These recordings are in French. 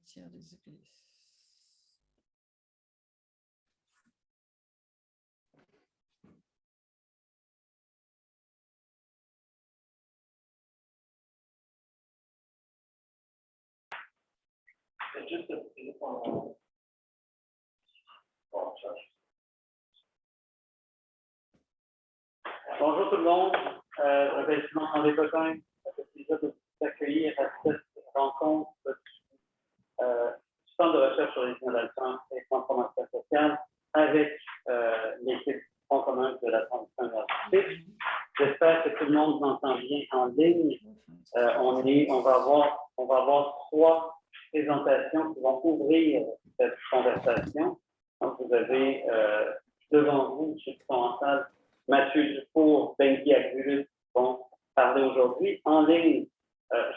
tiers des églises. Bonjour tout le monde, je m'appelle Simon André Cotin. Ça fait plaisir de vous accueillir à cette rencontre du Centre de recherche sur les innovations et transformation sociale avec l'équipe en commun de la transition énergétique. J'espère que tout le monde m'entend bien en ligne. On va avoir 3 présentations qui vont ouvrir cette conversation. Donc, vous avez devant vous, ceux qui sont en salle, Mathieu Dufour, Benji Agulus vont parler aujourd'hui. En ligne,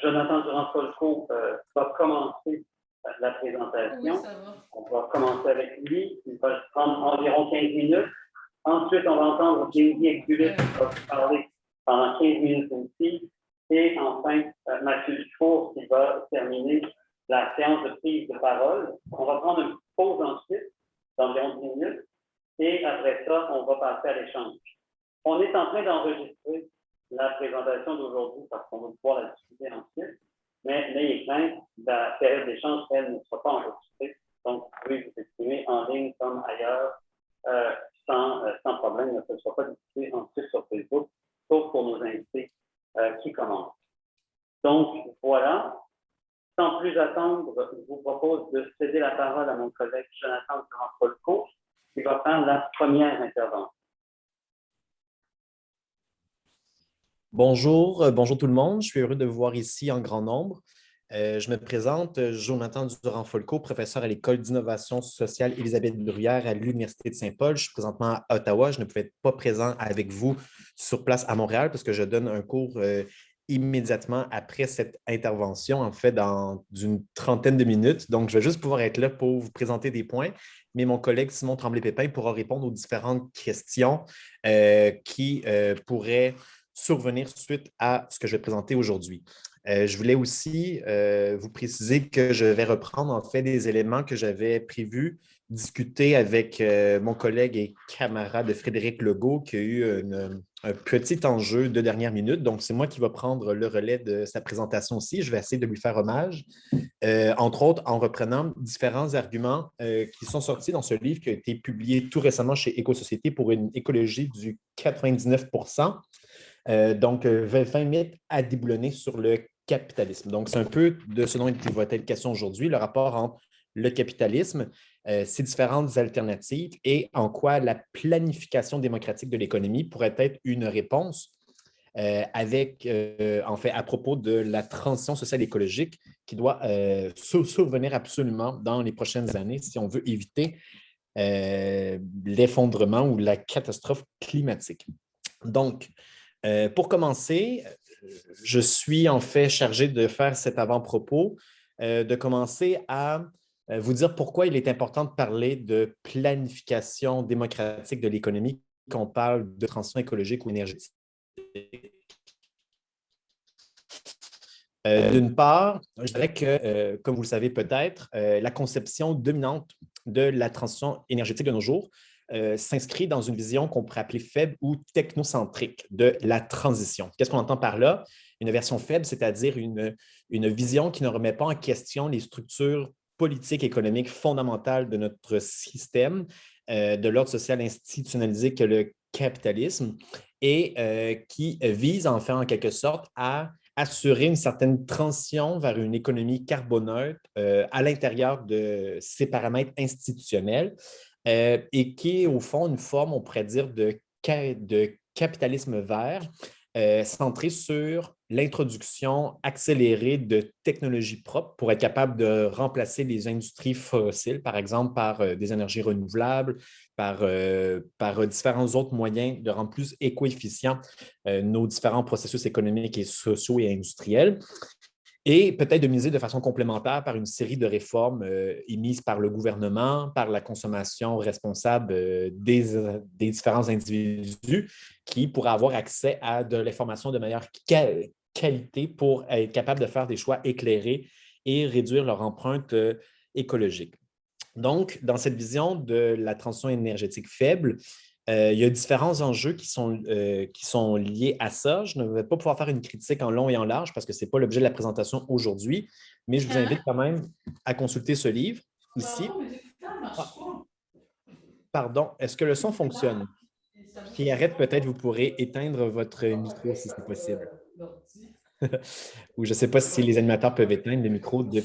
Jonathan Durand-Folco va commencer la présentation. Oui, ça va. On va commencer avec lui. Il va prendre environ 15 minutes. Ensuite, on va entendre Benji Agulus qui va parler pendant 15 minutes aussi. Et enfin, Mathieu Dufour qui va terminer la séance de prise de parole. On va prendre une pause ensuite d'environ 10 minutes. Et après ça, on va passer à l'échange. On est en train d'enregistrer la présentation d'aujourd'hui parce qu'on va pouvoir la discuter ensuite. Mais n'ayez crainte, la période d'échange, elle ne sera pas enregistrée. Donc, vous pouvez vous exprimer en ligne comme ailleurs sans problème. Ne sera pas discuté ensuite sur Facebook, sauf pour nos invités qui commencent. Donc, voilà. Sans plus attendre, je vous propose de céder la parole à mon collègue Jonathan Durand-Folco qui va faire la première intervention. Bonjour, bonjour tout le monde. Je suis heureux de vous voir ici en grand nombre. Je me présente, Jonathan Durand-Folco, professeur à l'École d'innovation sociale Élisabeth-Bruyère à l'Université de Saint-Paul. Je suis présentement à Ottawa. Je ne pouvais être pas présent avec vous sur place à Montréal parce que je donne un cours immédiatement après cette intervention, en fait, dans une trentaine de minutes. Donc, je vais juste pouvoir être là pour vous présenter des points, mais mon collègue Simon Tremblay-Pépin pourra répondre aux différentes questions qui pourraient survenir suite à ce que je vais présenter aujourd'hui. Je voulais aussi vous préciser que je vais reprendre en fait des éléments que j'avais prévus discuter avec mon collègue et camarade Frédéric Legault qui a eu un petit enjeu de dernière minute. Donc, c'est moi qui vais prendre le relais de sa présentation aussi. Je vais essayer de lui faire hommage, entre autres en reprenant différents arguments qui sont sortis dans ce livre qui a été publié tout récemment chez Éco-Société pour une écologie du 99%. Donc, 20 mythes à déboulonner sur le capitalisme. Donc, c'est un peu de ce dont il va être question aujourd'hui, le rapport entre le capitalisme, ses différentes alternatives et en quoi la planification démocratique de l'économie pourrait être une réponse en fait, à propos de la transition sociale et écologique qui doit survenir absolument dans les prochaines années si on veut éviter l'effondrement ou la catastrophe climatique. Donc, pour commencer, je suis en fait chargé de faire cet avant-propos, de commencer à vous dire pourquoi il est important de parler de planification démocratique de l'économie quand on parle de transition écologique ou énergétique. D'une part, je dirais que, comme vous le savez peut-être, la conception dominante de la transition énergétique de nos jours s'inscrit dans une vision qu'on pourrait appeler faible ou technocentrique de la transition. Qu'est-ce qu'on entend par là? Une version faible, c'est-à-dire une vision qui ne remet pas en question les structures politiques et économiques fondamentales de notre système, de l'ordre social institutionnalisé que le capitalisme, et qui vise en fait en quelque sorte à assurer une certaine transition vers une économie carboneutre à l'intérieur de ces paramètres institutionnels et qui est au fond une forme, on pourrait dire, de capitalisme vert centré sur l'introduction accélérée de technologies propres pour être capable de remplacer les industries fossiles, par exemple, par des énergies renouvelables, par différents autres moyens de rendre plus éco-efficients nos différents processus économiques et sociaux et industriels. Et peut-être de miser de façon complémentaire par une série de réformes émises par le gouvernement, par la consommation responsable des différents individus qui pourraient avoir accès à de l'information de meilleure qualité pour être capable de faire des choix éclairés et réduire leur empreinte écologique. Donc, dans cette vision de la transition énergétique faible, il y a différents enjeux qui sont liés à ça. Je ne vais pas pouvoir faire une critique en long et en large parce que ce n'est pas l'objet de la présentation aujourd'hui, mais je vous invite quand même à consulter ce livre ici. Ah, pardon, est-ce que le son fonctionne? Pierrette, peut-être vous pourrez éteindre votre micro si c'est possible. Ou je ne sais pas si les animateurs peuvent éteindre le micro de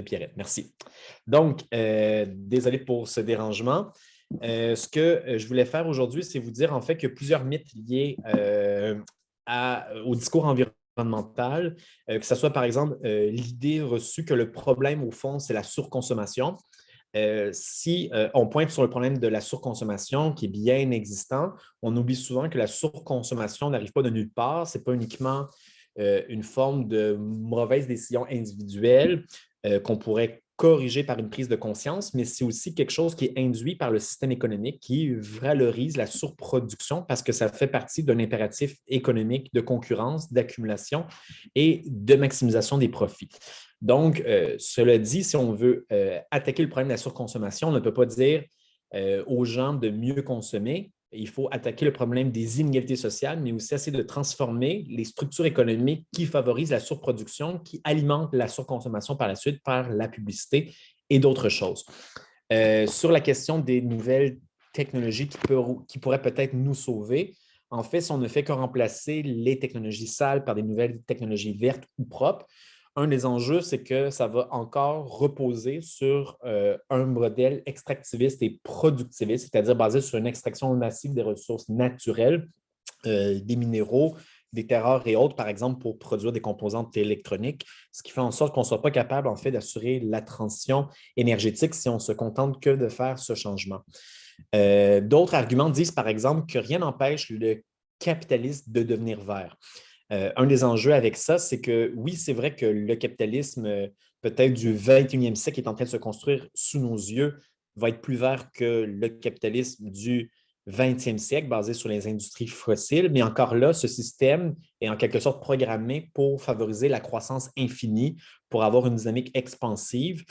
Pierrette. Merci. Donc, désolé pour ce dérangement. Ce que je voulais faire aujourd'hui, c'est vous dire en fait qu'il y a plusieurs mythes liés au discours environnemental, que ce soit par exemple l'idée reçue que le problème au fond, c'est la surconsommation. Si on pointe sur le problème de la surconsommation qui est bien existant, on oublie souvent que la surconsommation n'arrive pas de nulle part. Ce n'est pas uniquement une forme de mauvaise décision individuelle qu'on pourrait corriger par une prise de conscience, mais c'est aussi quelque chose qui est induit par le système économique qui valorise la surproduction parce que ça fait partie d'un impératif économique de concurrence, d'accumulation et de maximisation des profits. Donc, cela dit, si on veut attaquer le problème de la surconsommation, on ne peut pas dire aux gens de mieux consommer. Il faut attaquer le problème des inégalités sociales, mais aussi essayer de transformer les structures économiques qui favorisent la surproduction, qui alimentent la surconsommation par la suite par la publicité et d'autres choses. Sur la question des nouvelles technologies qui pourraient peut-être nous sauver, en fait, si on ne fait que remplacer les technologies sales par des nouvelles technologies vertes ou propres, un des enjeux, c'est que ça va encore reposer sur un modèle extractiviste et productiviste, c'est-à-dire basé sur une extraction massive des ressources naturelles, des minéraux, des terres rares et autres, par exemple, pour produire des composantes électroniques, ce qui fait en sorte qu'on ne soit pas capable, en fait, d'assurer la transition énergétique si on ne se contente que de faire ce changement. D'autres arguments disent, par exemple, que rien n'empêche le capitalisme de devenir vert. Un des enjeux avec ça, c'est que oui, c'est vrai que le capitalisme, peut-être du 21e siècle, qui est en train de se construire sous nos yeux, va être plus vert que le capitalisme du 20e siècle, basé sur les industries fossiles. Mais encore là, ce système est en quelque sorte programmé pour favoriser la croissance infinie, pour avoir une dynamique expansive,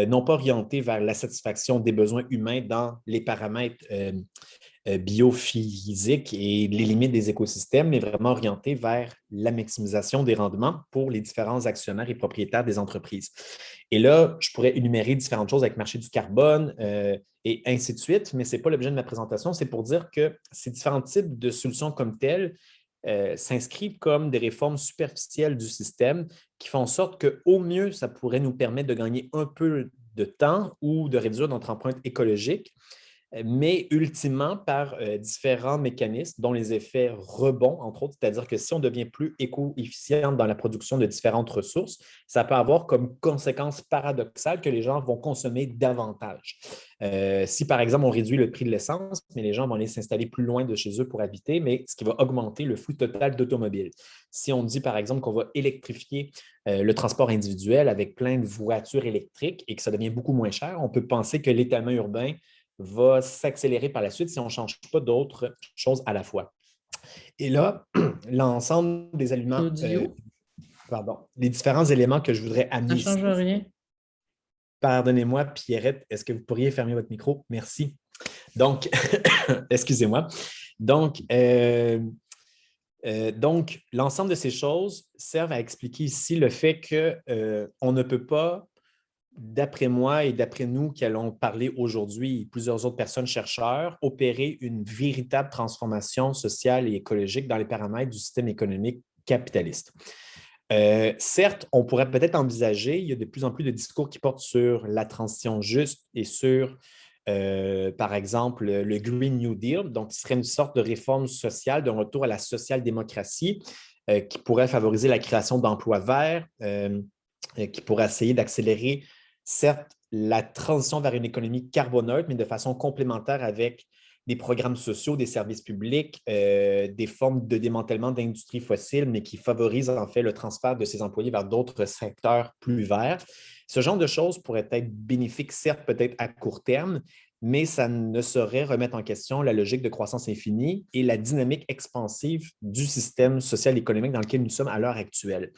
non pas orientée vers la satisfaction des besoins humains dans les paramètres biophysique et les limites des écosystèmes, mais vraiment orienté vers la maximisation des rendements pour les différents actionnaires et propriétaires des entreprises. Et là, je pourrais énumérer différentes choses avec le marché du carbone et ainsi de suite, mais ce n'est pas l'objet de ma présentation. C'est pour dire que ces différents types de solutions comme telles s'inscrivent comme des réformes superficielles du système qui font en sorte qu'au mieux, ça pourrait nous permettre de gagner un peu de temps ou de réduire notre empreinte écologique, mais ultimement par différents mécanismes, dont les effets rebonds, entre autres, c'est-à-dire que si on devient plus éco-efficient dans la production de différentes ressources, ça peut avoir comme conséquence paradoxale que les gens vont consommer davantage. Si, par exemple, on réduit le prix de l'essence, mais les gens vont aller s'installer plus loin de chez eux pour habiter, mais ce qui va augmenter le flux total d'automobiles. Si on dit, par exemple, qu'on va électrifier le transport individuel avec plein de voitures électriques et que ça devient beaucoup moins cher, on peut penser que l'étalement urbain va s'accélérer par la suite si on ne change pas d'autres choses à la fois. Et là, l'ensemble des aliments, les différents éléments que je voudrais amener Ça ne ici. change rien. Pardonnez-moi, Pierrette, est-ce que vous pourriez fermer votre micro? Merci. Donc, excusez-moi. Donc, l'ensemble de ces choses servent à expliquer ici le fait qu'on ne peut pas, d'après moi et d'après nous qui allons parler aujourd'hui, et plusieurs autres personnes chercheurs, opérer une véritable transformation sociale et écologique dans les paramètres du système économique capitaliste. Certes, on pourrait peut-être envisager, il y a de plus en plus de discours qui portent sur la transition juste et sur, par exemple, le Green New Deal, donc qui serait une sorte de réforme sociale, d'un retour à la social-démocratie qui pourrait favoriser la création d'emplois verts, qui pourrait essayer d'accélérer certes, la transition vers une économie carboneutre, mais de façon complémentaire avec des programmes sociaux, des services publics, des formes de démantèlement d'industries fossiles, mais qui favorisent en fait le transfert de ces employés vers d'autres secteurs plus verts. Ce genre de choses pourrait être bénéfique, certes, peut-être à court terme, mais ça ne saurait remettre en question la logique de croissance infinie et la dynamique expansive du système social et économique dans lequel nous sommes à l'heure actuelle.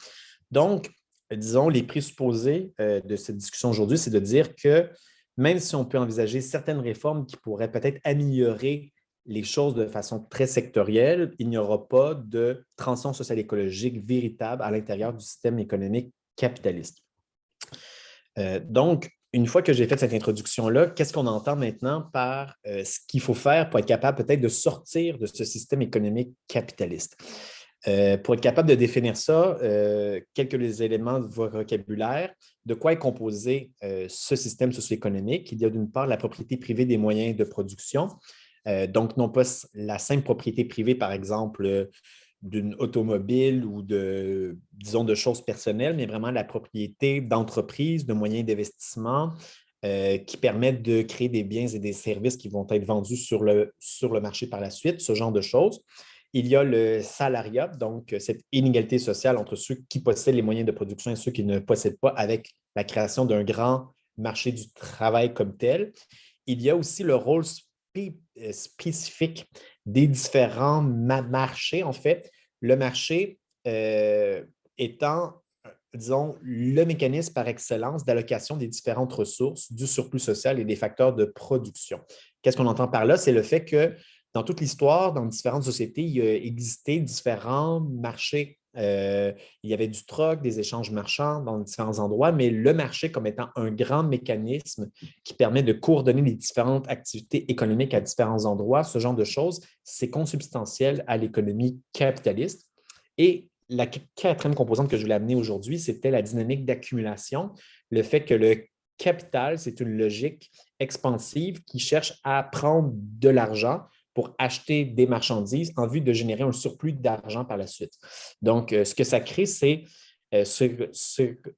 Donc, disons, les présupposés de cette discussion aujourd'hui, c'est de dire que même si on peut envisager certaines réformes qui pourraient peut-être améliorer les choses de façon très sectorielle, il n'y aura pas de transition sociale écologique véritable à l'intérieur du système économique capitaliste. Donc, une fois que j'ai fait cette introduction-là, qu'est-ce qu'on entend maintenant par ce qu'il faut faire pour être capable peut-être de sortir de ce système économique capitaliste? Pour être capable de définir ça, quelques éléments de vocabulaire. De quoi est composé ce système socio-économique? Il y a d'une part la propriété privée des moyens de production. Donc, non pas la simple propriété privée, par exemple, d'une automobile ou disons, de choses personnelles, mais vraiment la propriété d'entreprises, de moyens d'investissement qui permettent de créer des biens et des services qui vont être vendus sur le marché par la suite, ce genre de choses. Il y a le salariat, donc cette inégalité sociale entre ceux qui possèdent les moyens de production et ceux qui ne possèdent pas avec la création d'un grand marché du travail comme tel. Il y a aussi le rôle spécifique des différents marchés. En fait, le marché étant, disons, le mécanisme par excellence d'allocation des différentes ressources, du surplus social et des facteurs de production. Qu'est-ce qu'on entend par là? C'est le fait que dans toute l'histoire, dans différentes sociétés, il y a existé différents marchés. Il y avait du troc, des échanges marchands dans différents endroits, mais le marché comme étant un grand mécanisme qui permet de coordonner les différentes activités économiques à différents endroits, ce genre de choses, c'est consubstantiel à l'économie capitaliste. Et la quatrième composante que je voulais amener aujourd'hui, c'était la dynamique d'accumulation, le fait que le capital, c'est une logique expansive qui cherche à prendre de l'argent pour acheter des marchandises en vue de générer un surplus d'argent par la suite. Donc, ce que ça crée, c'est ce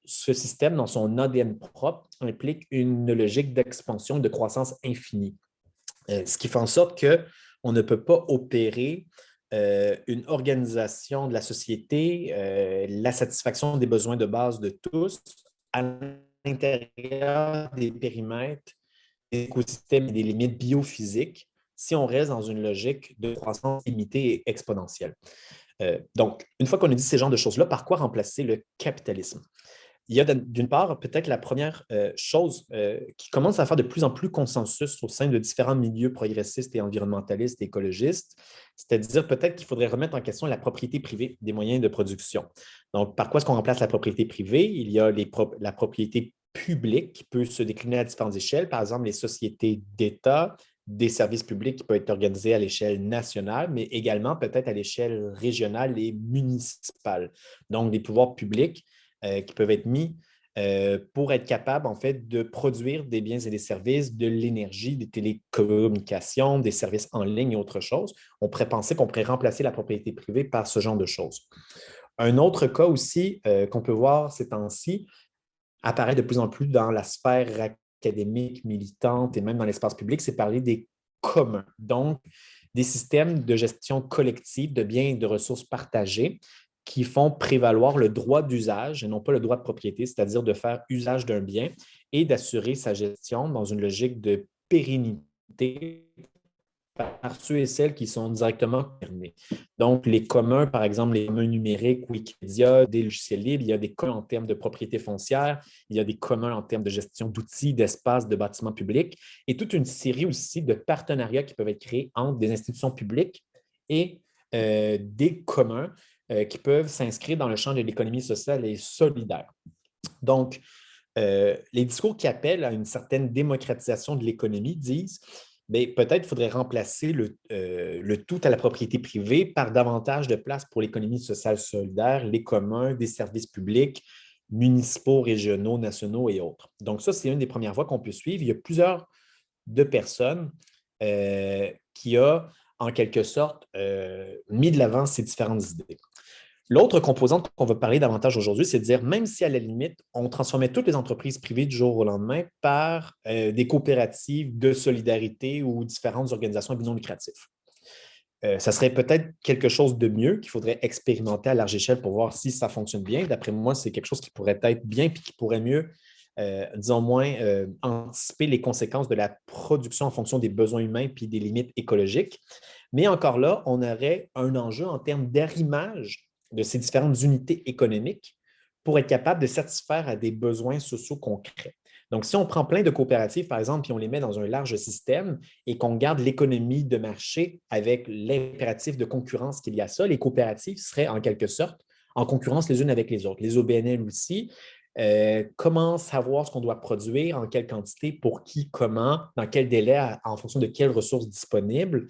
système, dans son ADN propre, implique une logique d'expansion, de croissance infinie. Ce qui fait en sorte qu'on ne peut pas opérer une organisation de la société, la satisfaction des besoins de base de tous à l'intérieur des périmètres, des écosystèmes et des limites biophysiques si on reste dans une logique de croissance limitée et exponentielle. Donc, une fois qu'on a dit ces genres de choses-là, par quoi remplacer le capitalisme? Il y a d'une part peut-être la première chose qui commence à faire de plus en plus consensus au sein de différents milieux progressistes et environnementalistes et écologistes, c'est-à-dire peut-être qu'il faudrait remettre en question la propriété privée des moyens de production. Donc, par quoi est-ce qu'on remplace la propriété privée? Il y a la propriété publique qui peut se décliner à différentes échelles, par exemple les sociétés d'État, des services publics qui peuvent être organisés à l'échelle nationale, mais également peut-être à l'échelle régionale et municipale. Donc, des pouvoirs publics qui peuvent être mis pour être capable, en fait, de produire des biens et des services, de l'énergie, des télécommunications, des services en ligne et autre chose. On pourrait penser qu'on pourrait remplacer la propriété privée par ce genre de choses. Un autre cas aussi qu'on peut voir ces temps-ci apparaît de plus en plus dans la sphère académique, militante et même dans l'espace public, c'est parler des communs. Donc, des systèmes de gestion collective de biens et de ressources partagées qui font prévaloir le droit d'usage et non pas le droit de propriété, c'est-à-dire de faire usage d'un bien et d'assurer sa gestion dans une logique de pérennité par ceux et celles qui sont directement concernés. Donc, les communs, par exemple, les communs numériques, Wikipédia, des logiciels libres, il y a des communs en termes de propriété foncière, il y a des communs en termes de gestion d'outils, d'espaces, de bâtiments publics et toute une série aussi de partenariats qui peuvent être créés entre des institutions publiques et des communs qui peuvent s'inscrire dans le champ de l'économie sociale et solidaire. Donc, les discours qui appellent à une certaine démocratisation de l'économie disent bien, peut-être faudrait remplacer le tout à la propriété privée par davantage de place pour l'économie sociale solidaire, les communs, des services publics, municipaux, régionaux, nationaux et autres. Donc, ça, c'est une des premières voies qu'on peut suivre. Il y a plusieurs de personnes qui ont, en quelque sorte, mis de l'avant ces différentes idées. L'autre composante qu'on va parler davantage aujourd'hui, c'est de dire, même si à la limite, on transformait toutes les entreprises privées du jour au lendemain par des coopératives de solidarité ou différentes organisations à but non lucratif. Ça serait peut-être quelque chose de mieux qu'il faudrait expérimenter à large échelle pour voir si ça fonctionne bien. D'après moi, c'est quelque chose qui pourrait être bien et qui pourrait mieux, disons moins, anticiper les conséquences de la production en fonction des besoins humains puis des limites écologiques. Mais encore là, on aurait un enjeu en termes d'arrimage de ces différentes unités économiques pour être capable de satisfaire à des besoins sociaux concrets. Donc, si on prend plein de coopératives, par exemple, puis on les met dans un large système et qu'on garde l'économie de marché avec l'impératif de concurrence qu'il y a ça, les coopératives seraient en quelque sorte en concurrence les unes avec les autres. Les OBNL aussi. Comment savoir ce qu'on doit produire, en quelle quantité, pour qui, comment, dans quel délai, en fonction de quelles ressources disponibles.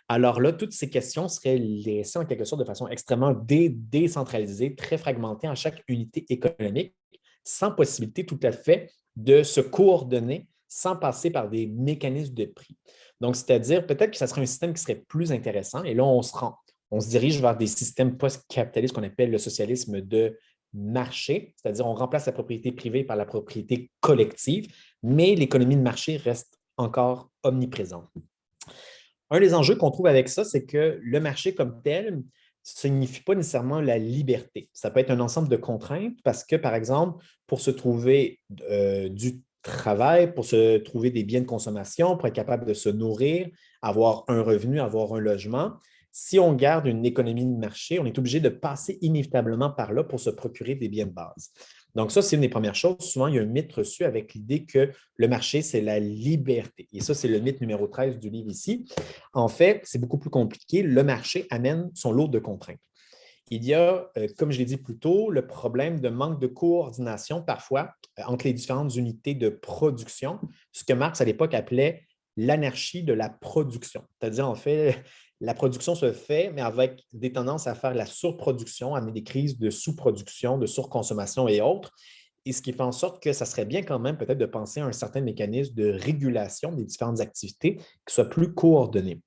Alors là, toutes ces questions seraient laissées en quelque sorte de façon extrêmement décentralisée, très fragmentée en chaque unité économique, sans possibilité tout à fait de se coordonner sans passer par des mécanismes de prix. Donc, c'est-à-dire peut-être que ça serait un système qui serait plus intéressant. Et là, on se dirige vers des systèmes post-capitalistes qu'on appelle le socialisme de marché, c'est-à-dire on remplace la propriété privée par la propriété collective, mais l'économie de marché reste encore omniprésente. Un des enjeux qu'on trouve avec ça, c'est que le marché comme tel ne signifie pas nécessairement la liberté. Ça peut être un ensemble de contraintes parce que, par exemple, pour se trouver du travail, pour se trouver des biens de consommation, pour être capable de se nourrir, avoir un revenu, avoir un logement, si on garde une économie de marché, on est obligé de passer inévitablement par là pour se procurer des biens de base. Donc, ça, c'est une des premières choses. Souvent, il y a un mythe reçu avec l'idée que le marché, c'est la liberté. Et ça, c'est le mythe numéro 13 du livre ici. En fait, c'est beaucoup plus compliqué. Le marché amène son lot de contraintes. Il y a, comme je l'ai dit plus tôt, le problème de manque de coordination parfois entre les différentes unités de production, ce que Marx à l'époque appelait l'anarchie de la production. C'est-à-dire, en fait, la production se fait, mais avec des tendances à faire la surproduction, à amener des crises de sous-production, de surconsommation et autres. Et ce qui fait en sorte que ça serait bien quand même peut-être de penser à un certain mécanisme de régulation des différentes activités qui soit plus coordonné.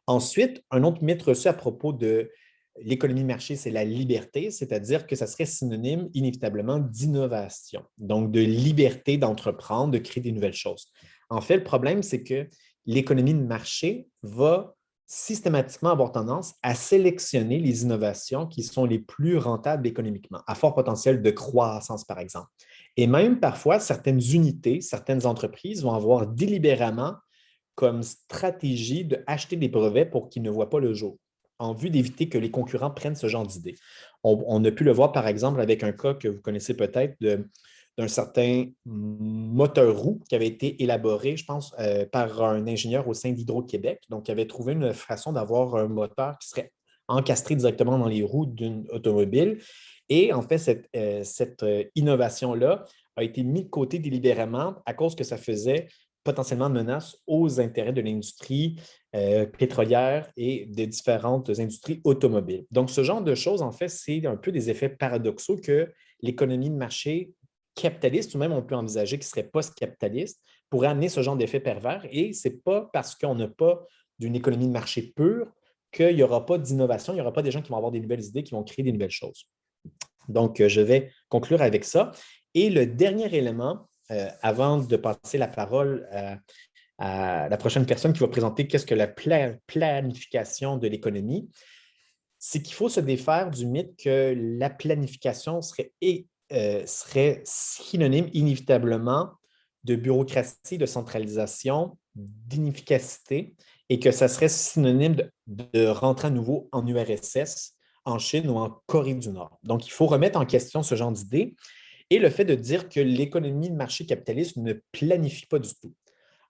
Ensuite, un autre mythe reçu à propos de l'économie de marché, c'est la liberté, c'est-à-dire que ça serait synonyme inévitablement d'innovation, donc de liberté d'entreprendre, de créer des nouvelles choses. En fait, le problème, c'est que l'économie de marché va systématiquement avoir tendance à sélectionner les innovations qui sont les plus rentables économiquement, à fort potentiel de croissance, par exemple. Et même parfois, certaines unités, certaines entreprises vont avoir délibérément comme stratégie d'acheter des brevets pour qu'ils ne voient pas le jour, en vue d'éviter que les concurrents prennent ce genre d'idées. On a pu le voir, par exemple, avec un cas que vous connaissez peut-être d'un certain moteur roue qui avait été élaboré, je pense, par un ingénieur au sein d'Hydro-Québec. Donc, il avait trouvé une façon d'avoir un moteur qui serait encastré directement dans les roues d'une automobile. Et en fait, cette innovation-là a été mise de côté délibérément à cause que ça faisait potentiellement menace aux intérêts de l'industrie pétrolière et des différentes industries automobiles. Donc, ce genre de choses, en fait, c'est un peu des effets paradoxaux que l'économie de marché capitaliste, ou même on peut envisager qu'il serait post-capitaliste, pourrait amener ce genre d'effet pervers. Et ce n'est pas parce qu'on n'a pas d'une économie de marché pure qu'il n'y aura pas d'innovation, il n'y aura pas des gens qui vont avoir des nouvelles idées, qui vont créer des nouvelles choses. Donc, je vais conclure avec ça. Et le dernier élément, avant de passer la parole à la prochaine personne qui va présenter qu'est-ce que la planification de l'économie, c'est qu'il faut se défaire du mythe que la planification serait synonyme inévitablement de bureaucratie, de centralisation, d'inefficacité et que ça serait synonyme de rentrer à nouveau en URSS, en Chine ou en Corée du Nord. Donc, il faut remettre en question ce genre d'idée et le fait de dire que l'économie de marché capitaliste ne planifie pas du tout.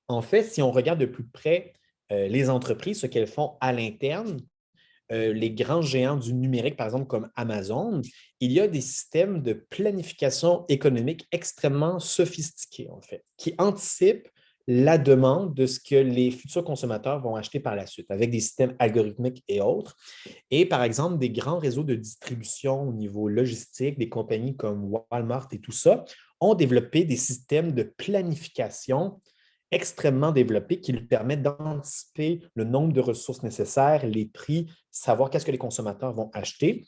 En fait, si on regarde de plus près les entreprises, ce qu'elles font à l'interne, les grands géants du numérique, par exemple comme Amazon, il y a des systèmes de planification économique extrêmement sophistiqués, en fait, qui anticipent la demande de ce que les futurs consommateurs vont acheter par la suite, avec des systèmes algorithmiques et autres. Et par exemple, des grands réseaux de distribution au niveau logistique, des compagnies comme Walmart et tout ça, ont développé des systèmes de planification extrêmement développés qui lui permettent d'anticiper le nombre de ressources nécessaires, les prix, savoir qu'est-ce que les consommateurs vont acheter.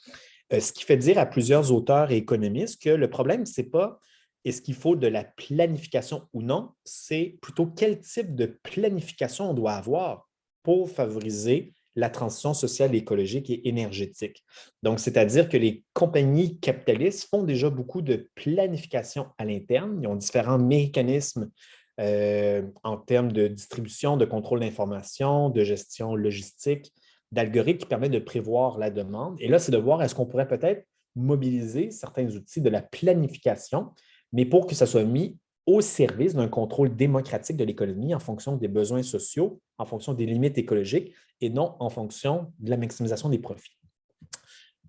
Ce qui fait dire à plusieurs auteurs et économistes que le problème, ce n'est pas est-ce qu'il faut de la planification ou non, c'est plutôt quel type de planification on doit avoir pour favoriser la transition sociale, écologique et énergétique. Donc, c'est-à-dire que les compagnies capitalistes font déjà beaucoup de planification à l'interne. Ils ont différents mécanismes en termes de distribution, de contrôle d'information, de gestion logistique, d'algorithmes qui permettent de prévoir la demande. Et là, c'est de voir est-ce qu'on pourrait peut-être mobiliser certains outils de la planification, mais pour que ça soit mis au service d'un contrôle démocratique de l'économie en fonction des besoins sociaux, en fonction des limites écologiques et non en fonction de la maximisation des profits.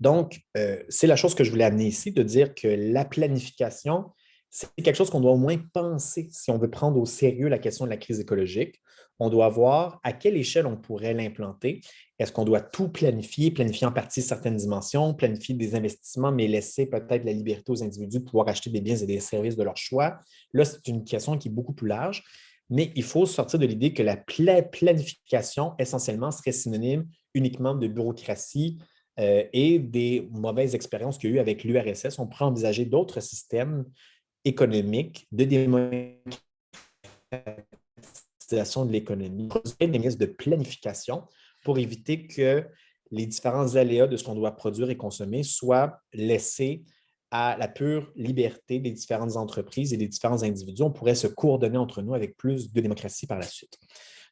Donc, c'est la chose que je voulais amener ici, de dire que la planification, c'est quelque chose qu'on doit au moins penser si on veut prendre au sérieux la question de la crise écologique. On doit voir à quelle échelle on pourrait l'implanter. Est-ce qu'on doit tout planifier, planifier en partie certaines dimensions, planifier des investissements, mais laisser peut-être la liberté aux individus de pouvoir acheter des biens et des services de leur choix? Là, c'est une question qui est beaucoup plus large, mais il faut sortir de l'idée que la planification, essentiellement, serait synonyme uniquement de bureaucratie, et des mauvaises expériences qu'il y a eu avec l'URSS. On pourrait envisager d'autres systèmes économiques de démocratisation de l'économie, des mécanismes de planification pour éviter que les différents aléas de ce qu'on doit produire et consommer soient laissés à la pure liberté des différentes entreprises et des différents individus. On pourrait se coordonner entre nous avec plus de démocratie par la suite.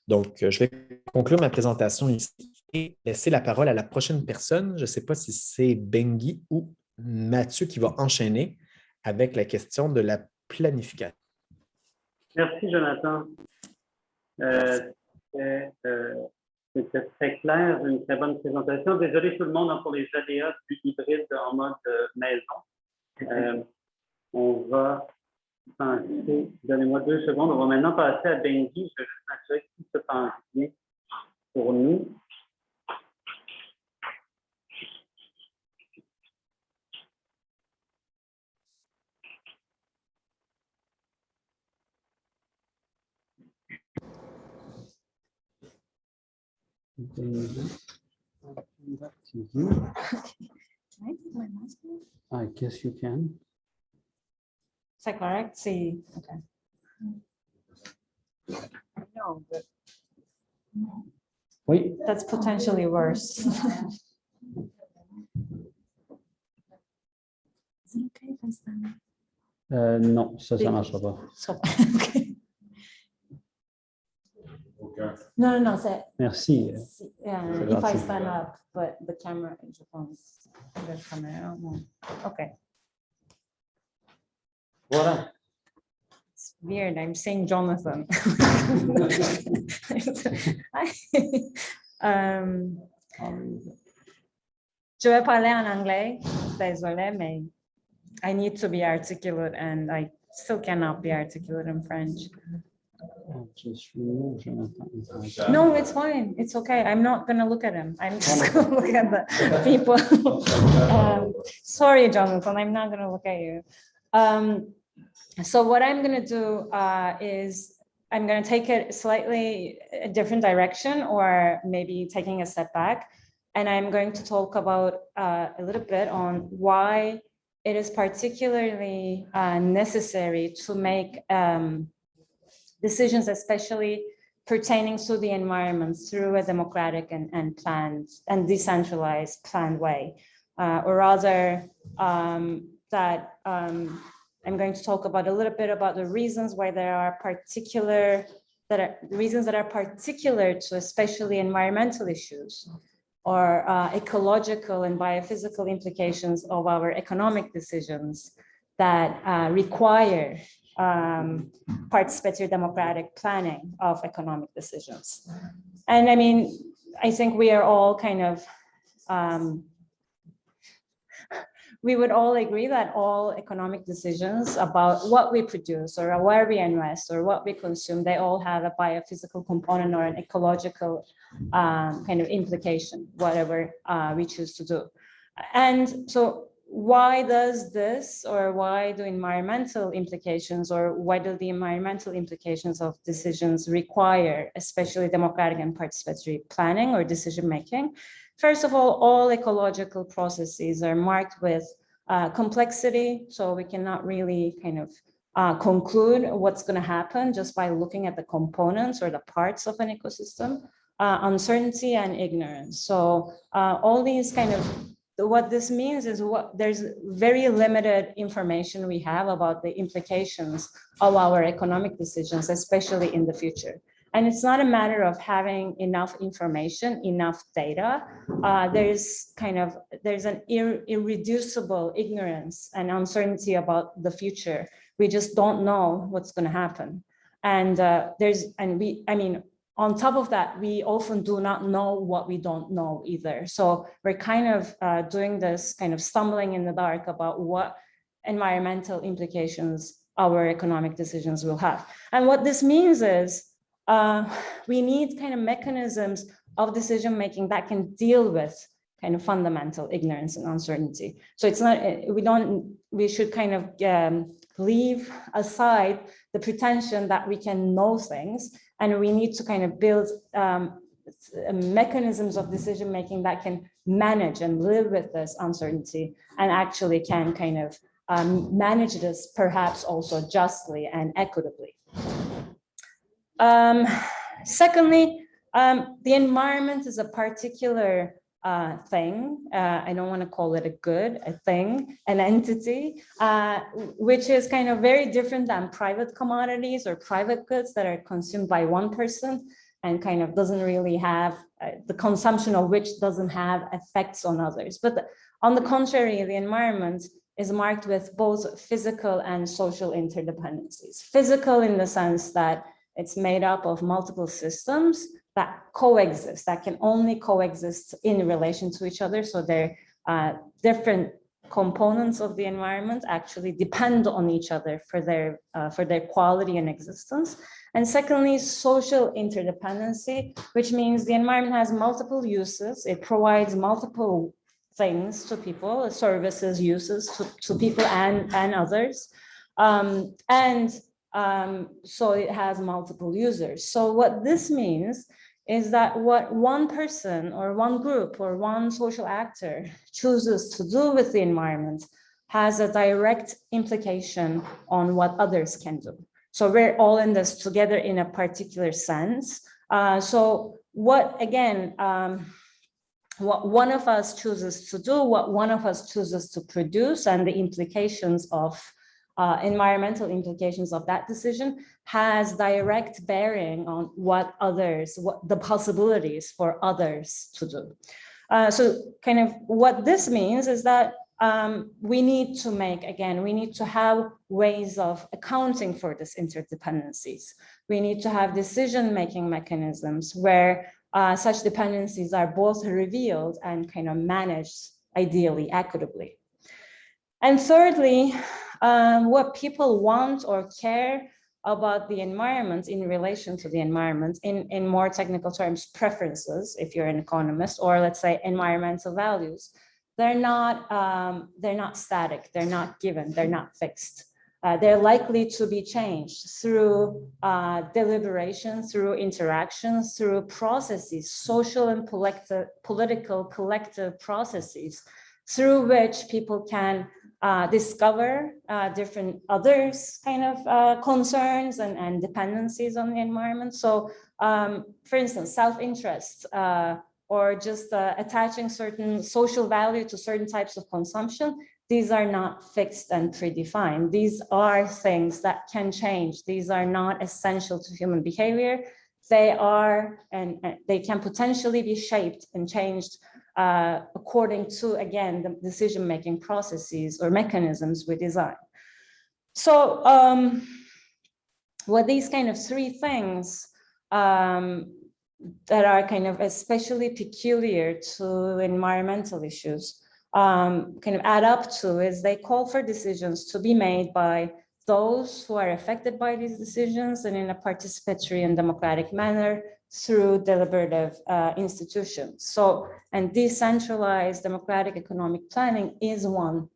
Donc, je vais conclure ma présentation ici et laisser la parole à la prochaine personne. Je ne sais pas si c'est Bengi ou Mathieu qui va enchaîner avec la question de la planification. Merci, Jonathan. C'était très clair, une très bonne présentation. Désolé tout le monde pour les aléas du hybride en mode maison. On va passer, donnez-moi 2 secondes, on va maintenant passer à Benji. Je vais juste m'assurer que tout se passe bien pour nous. I guess you can. Is that correct? See, okay. No, but Oui. that's potentially worse. Is it okay if I stand up? Non, ça ne marchera pas. So, okay. No, Merci. if I stand up, but the camera is okay. Voilà. It's weird. I'm saying Jonathan. Je vais parler en anglais. Désolé, mais I need to be articulate and I still cannot be articulate in French. No, it's fine. It's okay. I'm not going to look at him. I'm just going to look at the people. Sorry, Jonathan, I'm not going to look at you. So what I'm going to do is I'm going to take it slightly a different direction, or maybe taking a step back. And I'm going to talk about a little bit on why it is particularly necessary to make decisions, especially pertaining to the environment, through a democratic and planned and decentralized planned way, or rather that I'm going to talk about a little bit about the reasons why there are reasons that are particular to especially environmental issues, or ecological and biophysical implications of our economic decisions that require participatory democratic planning of economic decisions. And I mean, I think we are all kind of, we would all agree that all economic decisions about what we produce or where we invest or what we consume, they all have a biophysical component or an ecological kind of implication, whatever we choose to do. And so why does this, or why do environmental implications, or why do the environmental implications of decisions require especially democratic and participatory planning or decision making? First of all ecological processes are marked with complexity, so we cannot really kind of conclude what's going to happen just by looking at the components or the parts of an ecosystem, uncertainty and ignorance. So all these kind of, what this means is there's very limited information we have about the implications of our economic decisions, especially in the future. And it's not a matter of having enough information, enough data. There's an irreducible ignorance and uncertainty about the future. We just don't know what's going to happen. And on top of that, we often do not know what we don't know either. So we're kind of doing this kind of stumbling in the dark about what environmental implications our economic decisions will have. And what this means is we need kind of mechanisms of decision-making that can deal with kind of fundamental ignorance and uncertainty. So it's not, we should kind of leave aside the pretension that we can know things, and we need to kind of build mechanisms of decision-making that can manage and live with this uncertainty and actually can kind of manage this perhaps also justly and equitably. Secondly, the environment is a particular thing. I don't want to call it a thing, an entity, which is kind of very different than private commodities or private goods that are consumed by one person and kind of doesn't really have the consumption of which doesn't have effects on others. But on the contrary, the environment is marked with both physical and social interdependencies. Physical in the sense that it's made up of multiple systems that coexist, that can only coexist in relation to each other. So they're different components of the environment actually depend on each other for their quality and existence. And secondly, social interdependency, which means the environment has multiple uses. It provides multiple things to people, services, uses to people and others. So it has multiple users. So what this means is that what one person or one group or one social actor chooses to do with the environment has a direct implication on what others can do. So we're all in this together in a particular sense. So what, again, what one of us chooses to do, what one of us chooses to produce, and the implications of environmental implications of that decision has direct bearing on what the possibilities for others to do. So kind of what this means is that we need to have ways of accounting for these interdependencies. We need to have decision-making mechanisms where such dependencies are both revealed and kind of managed ideally equitably. And thirdly, what people want or care about the environment in relation to the environment, in more technical terms, preferences, if you're an economist, or let's say environmental values, they're not static, they're not given, they're not fixed. They're likely to be changed through deliberation, through interactions, through processes, social and political collective processes, through which people can discover different others kind of concerns and dependencies on the environment. So for instance, self-interest or just attaching certain social value to certain types of consumption, these are not fixed and predefined. These are things that can change. These are not essential to human behavior. They are, and they can potentially be shaped and changed according to, again, the decision-making processes or mechanisms we design. So what these kind of three things that are kind of especially peculiar to environmental issues kind of add up to is they call for decisions to be made by those who are affected by these decisions and in a participatory and democratic manner through deliberative institutions. So, and decentralized democratic economic planning is one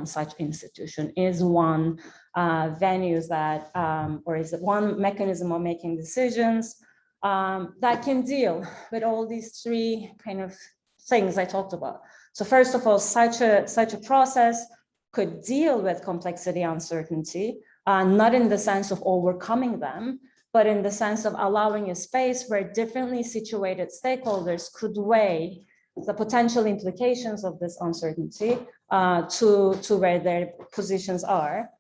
such institution, is one venues that, or is one mechanism of making decisions that can deal with all these three kind of things I talked about. So first of all, such a process could deal with complexity, uncertainty, not in the sense of overcoming them, but in the sense of allowing a space where differently situated stakeholders could weigh the potential implications of this uncertainty to where their positions are.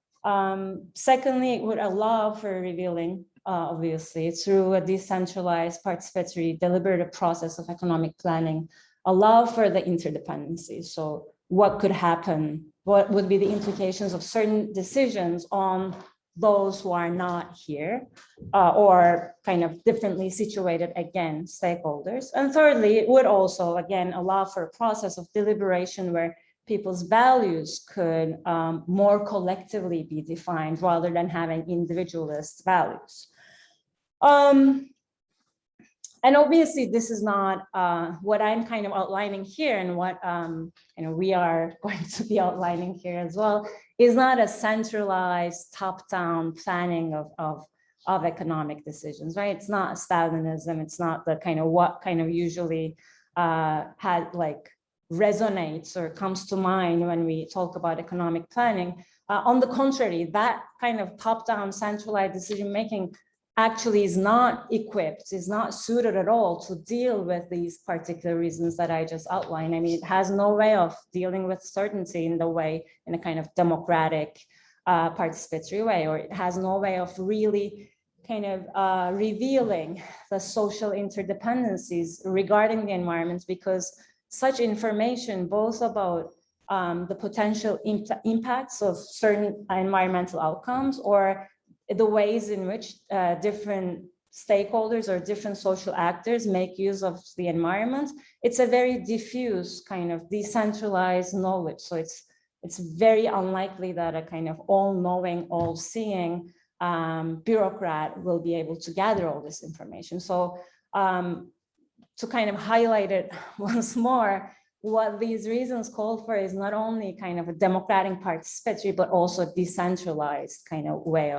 Secondly, it would allow for revealing obviously, through a decentralized, participatory, deliberative process of economic planning, allow for the interdependencies. So what could happen? What would be the implications of certain decisions on those who are not here or kind of differently situated, again, stakeholders. And thirdly, it would also, again, allow for a process of deliberation where people's values could more collectively be defined rather than having individualist values. And obviously, this is not what I'm kind of outlining here, and what we are going to be outlining here as well, is not a centralized top-down planning of economic decisions, right? It's not Stalinism. It's not the kind of what kind of usually had like resonates or comes to mind when we talk about economic planning. On the contrary, that kind of top-down centralized decision-making actually is not equipped, is not suited at all to deal with these particular reasons that I just outlined. I mean, it has no way of dealing with certainty in a kind of democratic, participatory way, or it has no way of really kind of revealing the social interdependencies regarding the environment, because such information, both about the potential impacts of certain environmental outcomes or the ways in which different stakeholders or different social actors make use of the environment, it's a very diffuse kind of decentralized knowledge. So it's very unlikely that a kind of all-knowing, all-seeing bureaucrat will be able to gather all this information. So to kind of highlight it once more, what these reasons call for is not only kind of a democratic participatory, but also decentralized kind of way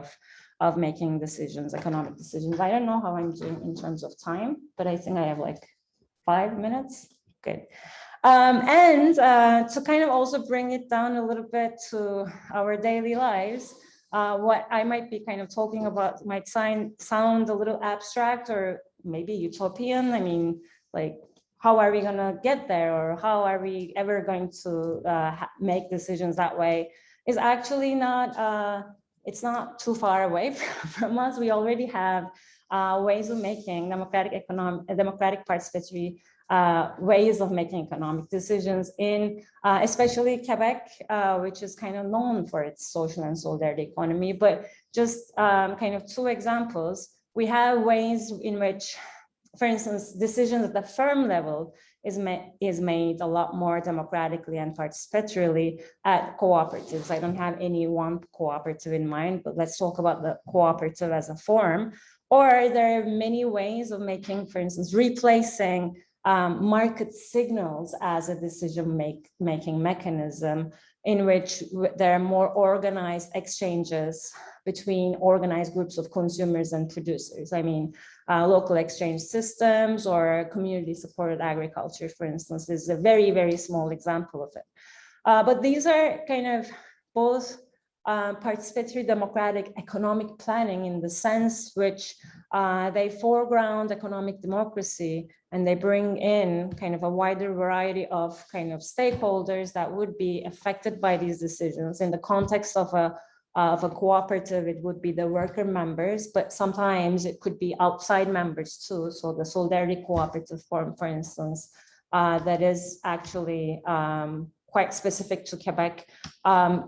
of making decisions, economic decisions. I don't know how I'm doing in terms of time, but I think I have like 5 minutes. Good. And to kind of also bring it down a little bit to our daily lives, what I might be kind of talking about might sound a little abstract or maybe utopian. I mean, like, how are we going to get there, or how are we ever going to make decisions that way, is actually not, it's not too far away from us. We already have ways of making democratic participatory ways of making economic decisions in especially Quebec, which is kind of known for its social and solidarity economy. But just kind of two examples, we have ways in which, for instance, decisions at the firm level is made a lot more democratically and participatorily at cooperatives. I don't have any one cooperative in mind, but let's talk about the cooperative as a form. Or there are many ways of making, for instance, replacing market signals as a decision-making mechanism in which there are more organized exchanges between organized groups of consumers and producers. I mean, local exchange systems or community-supported agriculture, for instance, is a very, very small example of it. But these are kind of both participatory democratic economic planning in the sense which they foreground economic democracy, and they bring in kind of a wider variety of kind of stakeholders that would be affected by these decisions. In the context of a cooperative, it would be the worker members, but sometimes it could be outside members too. So the Solidarity Cooperative form, for instance, that is actually quite specific to Quebec,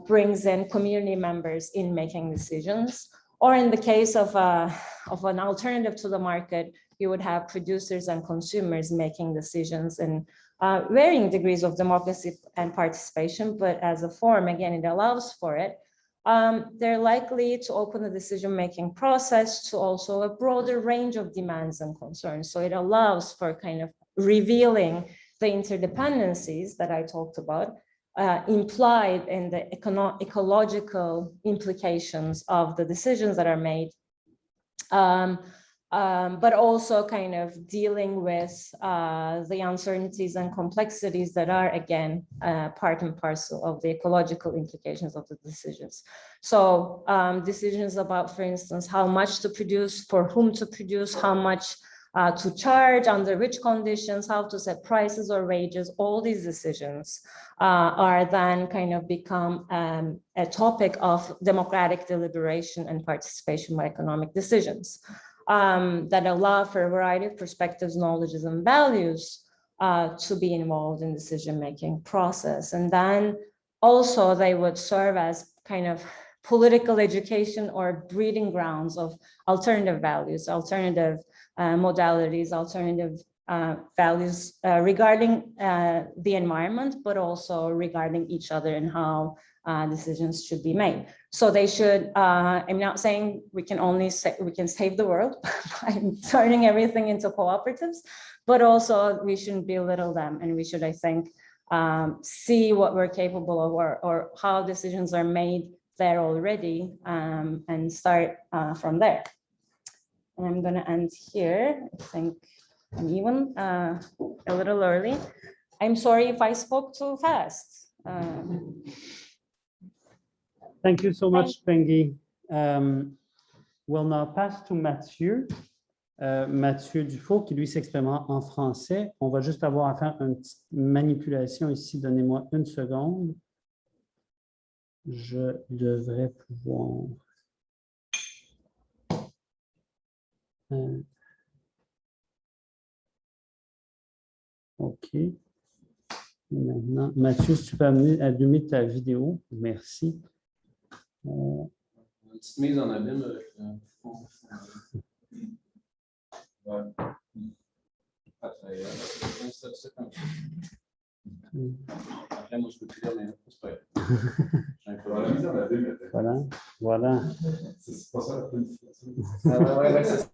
brings in community members in making decisions. Or in the case of an alternative to the market, you would have producers and consumers making decisions in varying degrees of democracy and participation, but as a form, again, it allows for it. They're likely to open the decision-making process to also a broader range of demands and concerns. So it allows for kind of revealing the interdependencies that I talked about, implied in the ecological implications of the decisions that are made, but also kind of dealing with the uncertainties and complexities that are, again, part and parcel of the ecological implications of the decisions. So decisions about, for instance, how much to produce, for whom to produce, how much to charge, under which conditions, how to set prices or wages, all these decisions are then kind of become a topic of democratic deliberation and participation by economic decisions that allow for a variety of perspectives, knowledges, and values to be involved in decision-making process. And then also they would serve as kind of political education or breeding grounds of alternative values, alternative modalities, alternative values regarding the environment, but also regarding each other and how decisions should be made. So they should, I'm not saying we can save the world by turning everything into cooperatives, but also we shouldn't belittle them, and we should, I think, see what we're capable of or how decisions are made there already, and start from there. And I'm going to end here. I think I'm even a little early. I'm sorry if I spoke too fast. Thank you so much, Pengui. We'll now pass to Mathieu. Mathieu Dufault, qui lui s'exprimera en français. On va juste avoir à faire une petite manipulation ici. Donnez-moi une seconde. Je devrais pouvoir... OK. Maintenant, Mathieu, si tu peux allumer ta vidéo. Merci. Une petite mise en abîme avec ouais. Après, moi, je peux plus dire, mais c'est pas grave. Voilà, voilà. C'est pas ça la planification. Ouais, c'est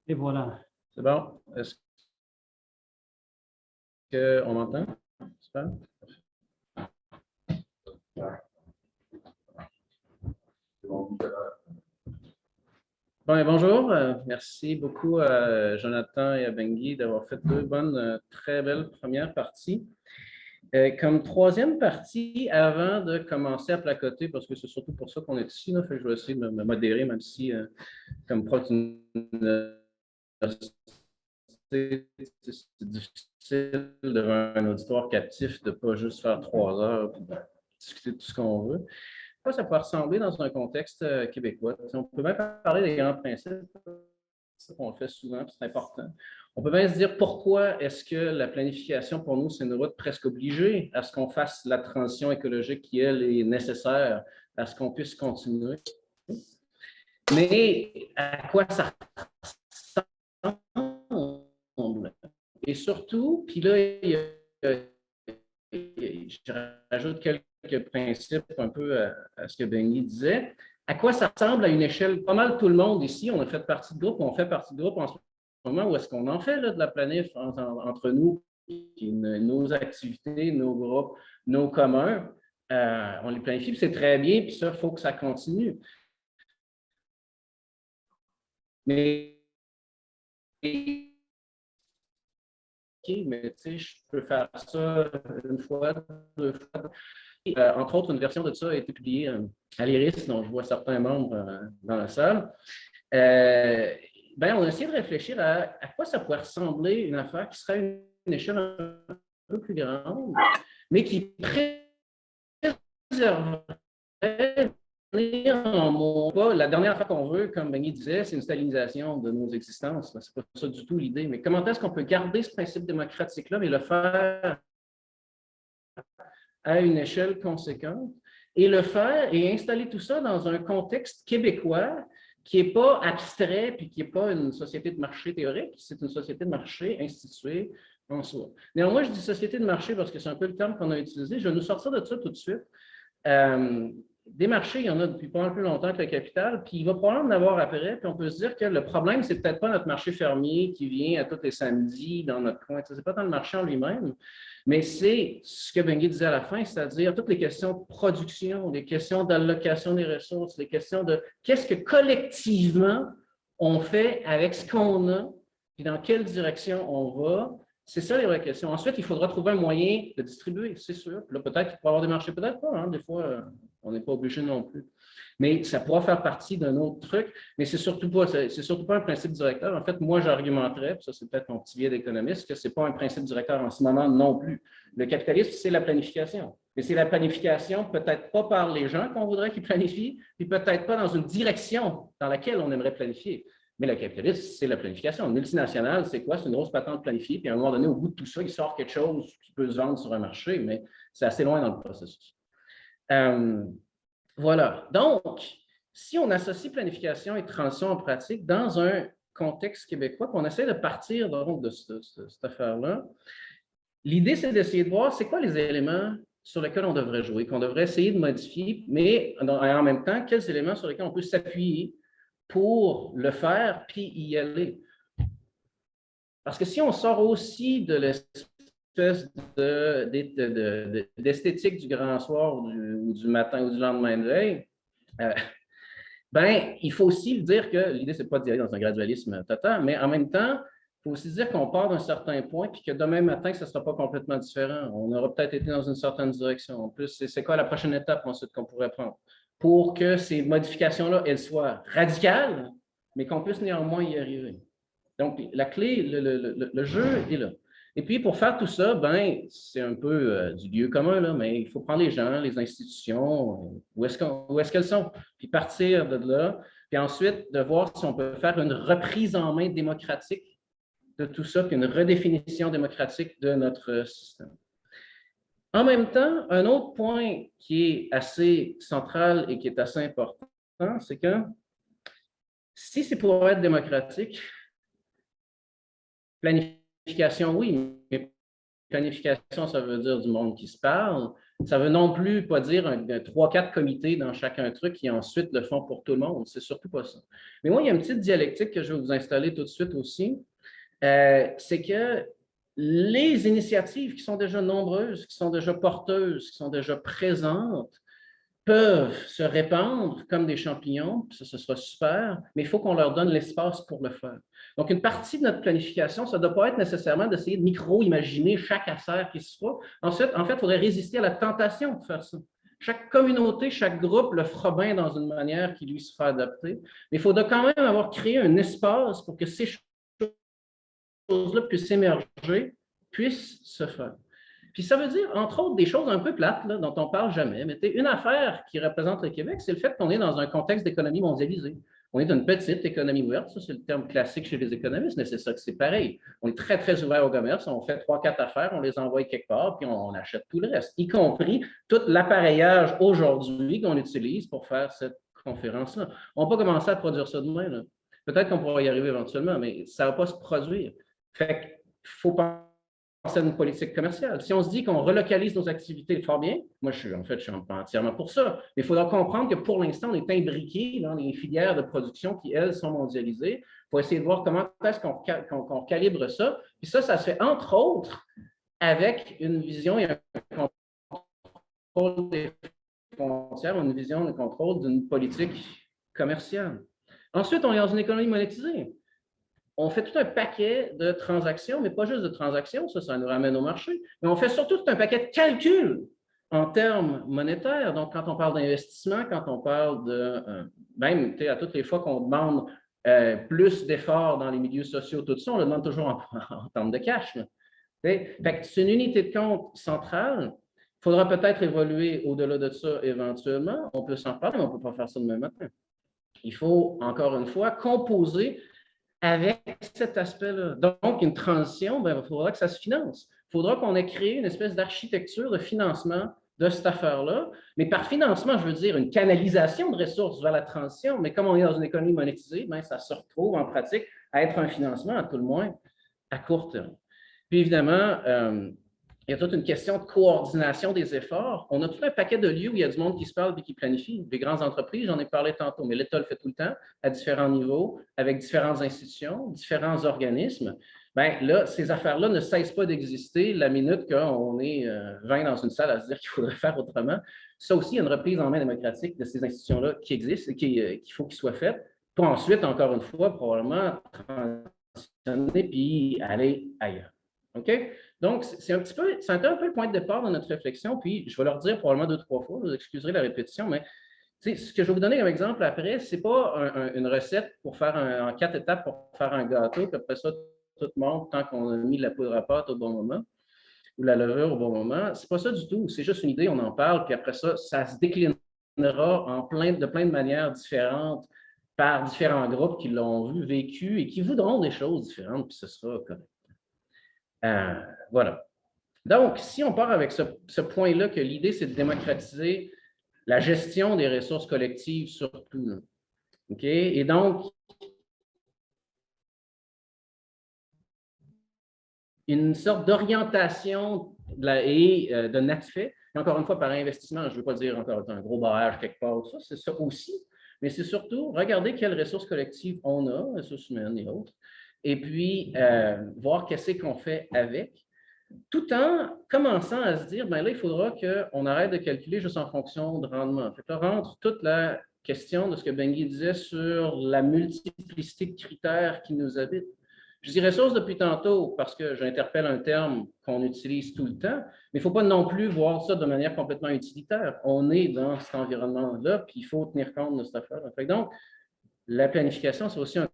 Et voilà. C'est bon? Est-ce qu'on m'entend? Super. Bon, bonjour. Merci beaucoup à Jonathan et à Bengui d'avoir fait deux bonnes, très belles premières parties. Comme troisième partie, avant de commencer à placoter, parce que c'est surtout pour ça qu'on est ici, là, fait que je vais essayer de me modérer, même si, comme prof d'université, c'est difficile devant un auditoire captif de ne pas juste faire 3 heures et discuter de tout ce qu'on veut. Ça peut ressembler dans un contexte québécois. On peut même parler des grands principes, on le fait souvent, c'est important. On peut même se dire pourquoi est-ce que la planification pour nous, c'est une route presque obligée à ce qu'on fasse la transition écologique qui, elle, est nécessaire à ce qu'on puisse continuer. Mais à quoi ça ressemble? Et surtout, puis là, je rajoute quelques principes un peu à ce que Bengui disait. À quoi ça ressemble à une échelle? Pas mal tout le monde ici, on a fait partie de groupe, on fait partie de groupe en ce moment où est-ce qu'on en fait là, de la planif entre nous, nos activités, nos groupes, nos communs. On les planifie, puis c'est très bien, puis ça, il faut que ça continue. Mais tu sais, je peux faire ça une fois, 2 fois. Entre autres, une version de ça a été publiée à l'IRIS, dont je vois certains membres dans la salle. On a essayé de réfléchir à quoi ça pourrait ressembler une affaire qui serait une échelle un peu plus grande, mais qui préserverait la dernière affaire qu'on veut, comme Bengui disait, c'est une stalinisation de nos existences. Ce n'est pas ça du tout l'idée. Mais comment est-ce qu'on peut garder ce principe démocratique-là, mais le faire à une échelle conséquente et le faire et installer tout ça dans un contexte québécois qui n'est pas abstrait puis qui n'est pas une société de marché théorique, c'est une société de marché instituée en soi. Néanmoins, je dis société de marché parce que c'est un peu le terme qu'on a utilisé. Je vais nous sortir de ça tout de suite. Des marchés, il y en a depuis pas mal plus longtemps que le capital, puis il va probablement en avoir après, puis on peut se dire que le problème, c'est peut-être pas notre marché fermier qui vient à tous les samedis dans notre coin, c'est pas tant le marché en lui-même, mais c'est ce que Bengui disait à la fin, c'est-à-dire toutes les questions de production, les questions d'allocation des ressources, les questions de qu'est-ce que collectivement on fait avec ce qu'on a puis dans quelle direction on va. C'est ça les vraies questions. Ensuite, il faudra trouver un moyen de distribuer, c'est sûr. Puis là, peut-être qu'il pourra y avoir des marchés, peut-être pas. Hein. Des fois, on n'est pas obligé non plus. Mais ça pourra faire partie d'un autre truc. Mais c'est surtout pas un principe directeur. En fait, moi, j'argumenterais, puis ça, c'est peut-être mon petit biais d'économiste, que ce n'est pas un principe directeur en ce moment non plus. Le capitalisme, c'est la planification. Mais c'est la planification, peut-être pas par les gens qu'on voudrait qu'ils planifient, puis peut-être pas dans une direction dans laquelle on aimerait planifier. Mais le capitalisme, c'est la planification. Une multinationale, c'est quoi? C'est une grosse patente planifiée, puis à un moment donné, au bout de tout ça, il sort quelque chose qui peut se vendre sur un marché, mais c'est assez loin dans le processus. Voilà. Donc, si on associe planification et transition en pratique dans un contexte québécois, qu'on essaie de partir donc de cette affaire-là, l'idée, c'est d'essayer de voir c'est quoi les éléments sur lesquels on devrait jouer, qu'on devrait essayer de modifier, mais en même temps, quels éléments sur lesquels on peut s'appuyer pour le faire, puis y aller. Parce que si on sort aussi de l'espèce d'esthétique du grand soir ou du matin ou du lendemain de veille, ben, il faut aussi dire que l'idée, ce n'est pas d'y aller dans un gradualisme total, mais en même temps, il faut aussi dire qu'on part d'un certain point, puis que demain matin, ce ne sera pas complètement différent. On aura peut-être été dans une certaine direction. En plus, c'est quoi la prochaine étape ensuite qu'on pourrait prendre? Pour que ces modifications-là, elles soient radicales, mais qu'on puisse néanmoins y arriver. Donc, la clé, le jeu est là. Et puis, pour faire tout ça, ben, c'est un peu du lieu commun, là, mais il faut prendre les gens, les institutions, où est-ce qu'elles sont, puis partir de là, puis ensuite de voir si on peut faire une reprise en main démocratique de tout ça, puis une redéfinition démocratique de notre système. En même temps, un autre point qui est assez central et qui est assez important, c'est que si c'est pour être démocratique, planification, oui, mais planification, ça veut dire du monde qui se parle. Ça veut non plus pas dire 3-4 comités dans chacun truc qui ensuite le font pour tout le monde. C'est surtout pas ça. Mais moi, il y a une petite dialectique que je vais vous installer tout de suite aussi. C'est que les initiatives qui sont déjà nombreuses, qui sont déjà porteuses, qui sont déjà présentes, peuvent se répandre comme des champignons, ça, ce sera super, mais il faut qu'on leur donne l'espace pour le faire. Donc, une partie de notre planification, ça ne doit pas être nécessairement d'essayer de micro-imaginer chaque affaire qui se fera. Ensuite, en fait, il faudrait résister à la tentation de faire ça. Chaque communauté, chaque groupe le fera bien dans une manière qui lui se fera adapter, mais il faudra quand même avoir créé un espace pour que ces choses-là puissent émerger, puissent se faire. Puis ça veut dire, entre autres, des choses un peu plates, là, dont on ne parle jamais. Mais une affaire qui représente le Québec, c'est le fait qu'on est dans un contexte d'économie mondialisée. On est une petite économie ouverte, ça c'est le terme classique chez les économistes, mais c'est ça que c'est pareil. On est très, très ouvert au commerce, on fait 3-4 affaires, on les envoie quelque part, puis on achète tout le reste, y compris tout l'appareillage aujourd'hui qu'on utilise pour faire cette conférence-là. On ne va pas commencer à produire ça demain. Là. Peut-être qu'on pourra y arriver éventuellement, mais ça ne va pas se produire. Fait qu'il faut penser à une politique commerciale. Si on se dit qu'on relocalise nos activités, fort bien, moi je suis entièrement pour ça, mais il faudra comprendre que pour l'instant, on est imbriqué dans les filières de production qui, elles, sont mondialisées. Il faut essayer de voir comment est-ce qu'on calibre ça. Puis ça se fait entre autres avec une vision et un contrôle des frontières, une vision de contrôle d'une politique commerciale. Ensuite, on est dans une économie monétisée. On fait tout un paquet de transactions, mais pas juste de transactions, ça nous ramène au marché, mais on fait surtout tout un paquet de calculs en termes monétaires. Donc, quand on parle d'investissement, quand on parle de, même à toutes les fois qu'on demande plus d'efforts dans les milieux sociaux, tout ça, on le demande toujours en termes de cash. Fait que c'est une unité de compte centrale. Il faudra peut-être évoluer au-delà de ça éventuellement. On peut s'en parler, mais on ne peut pas faire ça demain matin. Il faut, encore une fois, composer avec cet aspect-là. Donc, une transition, il faudra que ça se finance. Il faudra qu'on ait créé une espèce d'architecture de financement de cette affaire-là. Mais par financement, je veux dire une canalisation de ressources vers la transition. Mais comme on est dans une économie monétisée, ça se retrouve en pratique à être un financement, à tout le moins, à court terme. Puis évidemment, il y a toute une question de coordination des efforts. On a tout un paquet de lieux où il y a du monde qui se parle et qui planifie. Des grandes entreprises, j'en ai parlé tantôt, mais l'État le fait tout le temps, à différents niveaux, avec différentes institutions, différents organismes. Bien là, ces affaires-là ne cessent pas d'exister la minute qu'on est 20 dans une salle à se dire qu'il faudrait faire autrement. Ça aussi, il y a une reprise en main démocratique de ces institutions-là qui existent et qu'il faut qu'ils soient faites pour ensuite, encore une fois, probablement puis aller ailleurs. OK? Donc, c'est un peu le point de départ de notre réflexion, puis je vais leur dire probablement 2-3 fois, vous excuserez la répétition, mais ce que je vais vous donner comme exemple après, ce n'est pas une recette pour faire en 4 étapes pour faire un gâteau, puis après ça, tout monte tant qu'on a mis la poudre à pâte au bon moment ou la levure au bon moment. Ce n'est pas ça du tout. C'est juste une idée, on en parle, puis après ça, ça se déclinera de plein de manières différentes par différents groupes qui l'ont vu, vécu et qui voudront des choses différentes, puis ce sera correct. Voilà. Donc, si on part avec ce point-là, que l'idée, c'est de démocratiser la gestion des ressources collectives surtout. Là. OK? Et donc, une sorte d'orientation de natif, encore une fois, par investissement, je ne veux pas dire encore un gros barrage quelque part, ça, c'est ça aussi, mais c'est surtout regarder quelles ressources collectives on a, ressources humaines et autres, et puis voir qu'est-ce qu'on fait avec, tout en commençant à se dire, bien là, il faudra qu'on arrête de calculer juste en fonction de rendement. Fait que là, rentre toute la question de ce que Benguy disait sur la multiplicité de critères qui nous habitent. Je dis ressources depuis tantôt parce que j'interpelle un terme qu'on utilise tout le temps, mais il ne faut pas non plus voir ça de manière complètement utilitaire. On est dans cet environnement-là, puis il faut tenir compte de cette affaire-là. Donc, la planification, c'est aussi un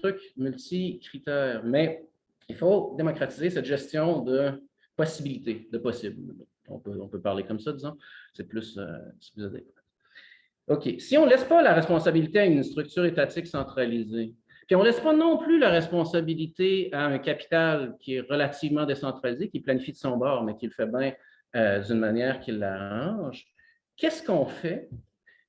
truc multi-critères, mais il faut démocratiser cette gestion de possibilités, de possibles. On peut parler comme ça, disons. C'est plus adéquat. OK. Si on ne laisse pas la responsabilité à une structure étatique centralisée, puis on ne laisse pas non plus la responsabilité à un capital qui est relativement décentralisé, qui planifie de son bord, mais qui le fait bien d'une manière qui l'arrange, qu'est-ce qu'on fait?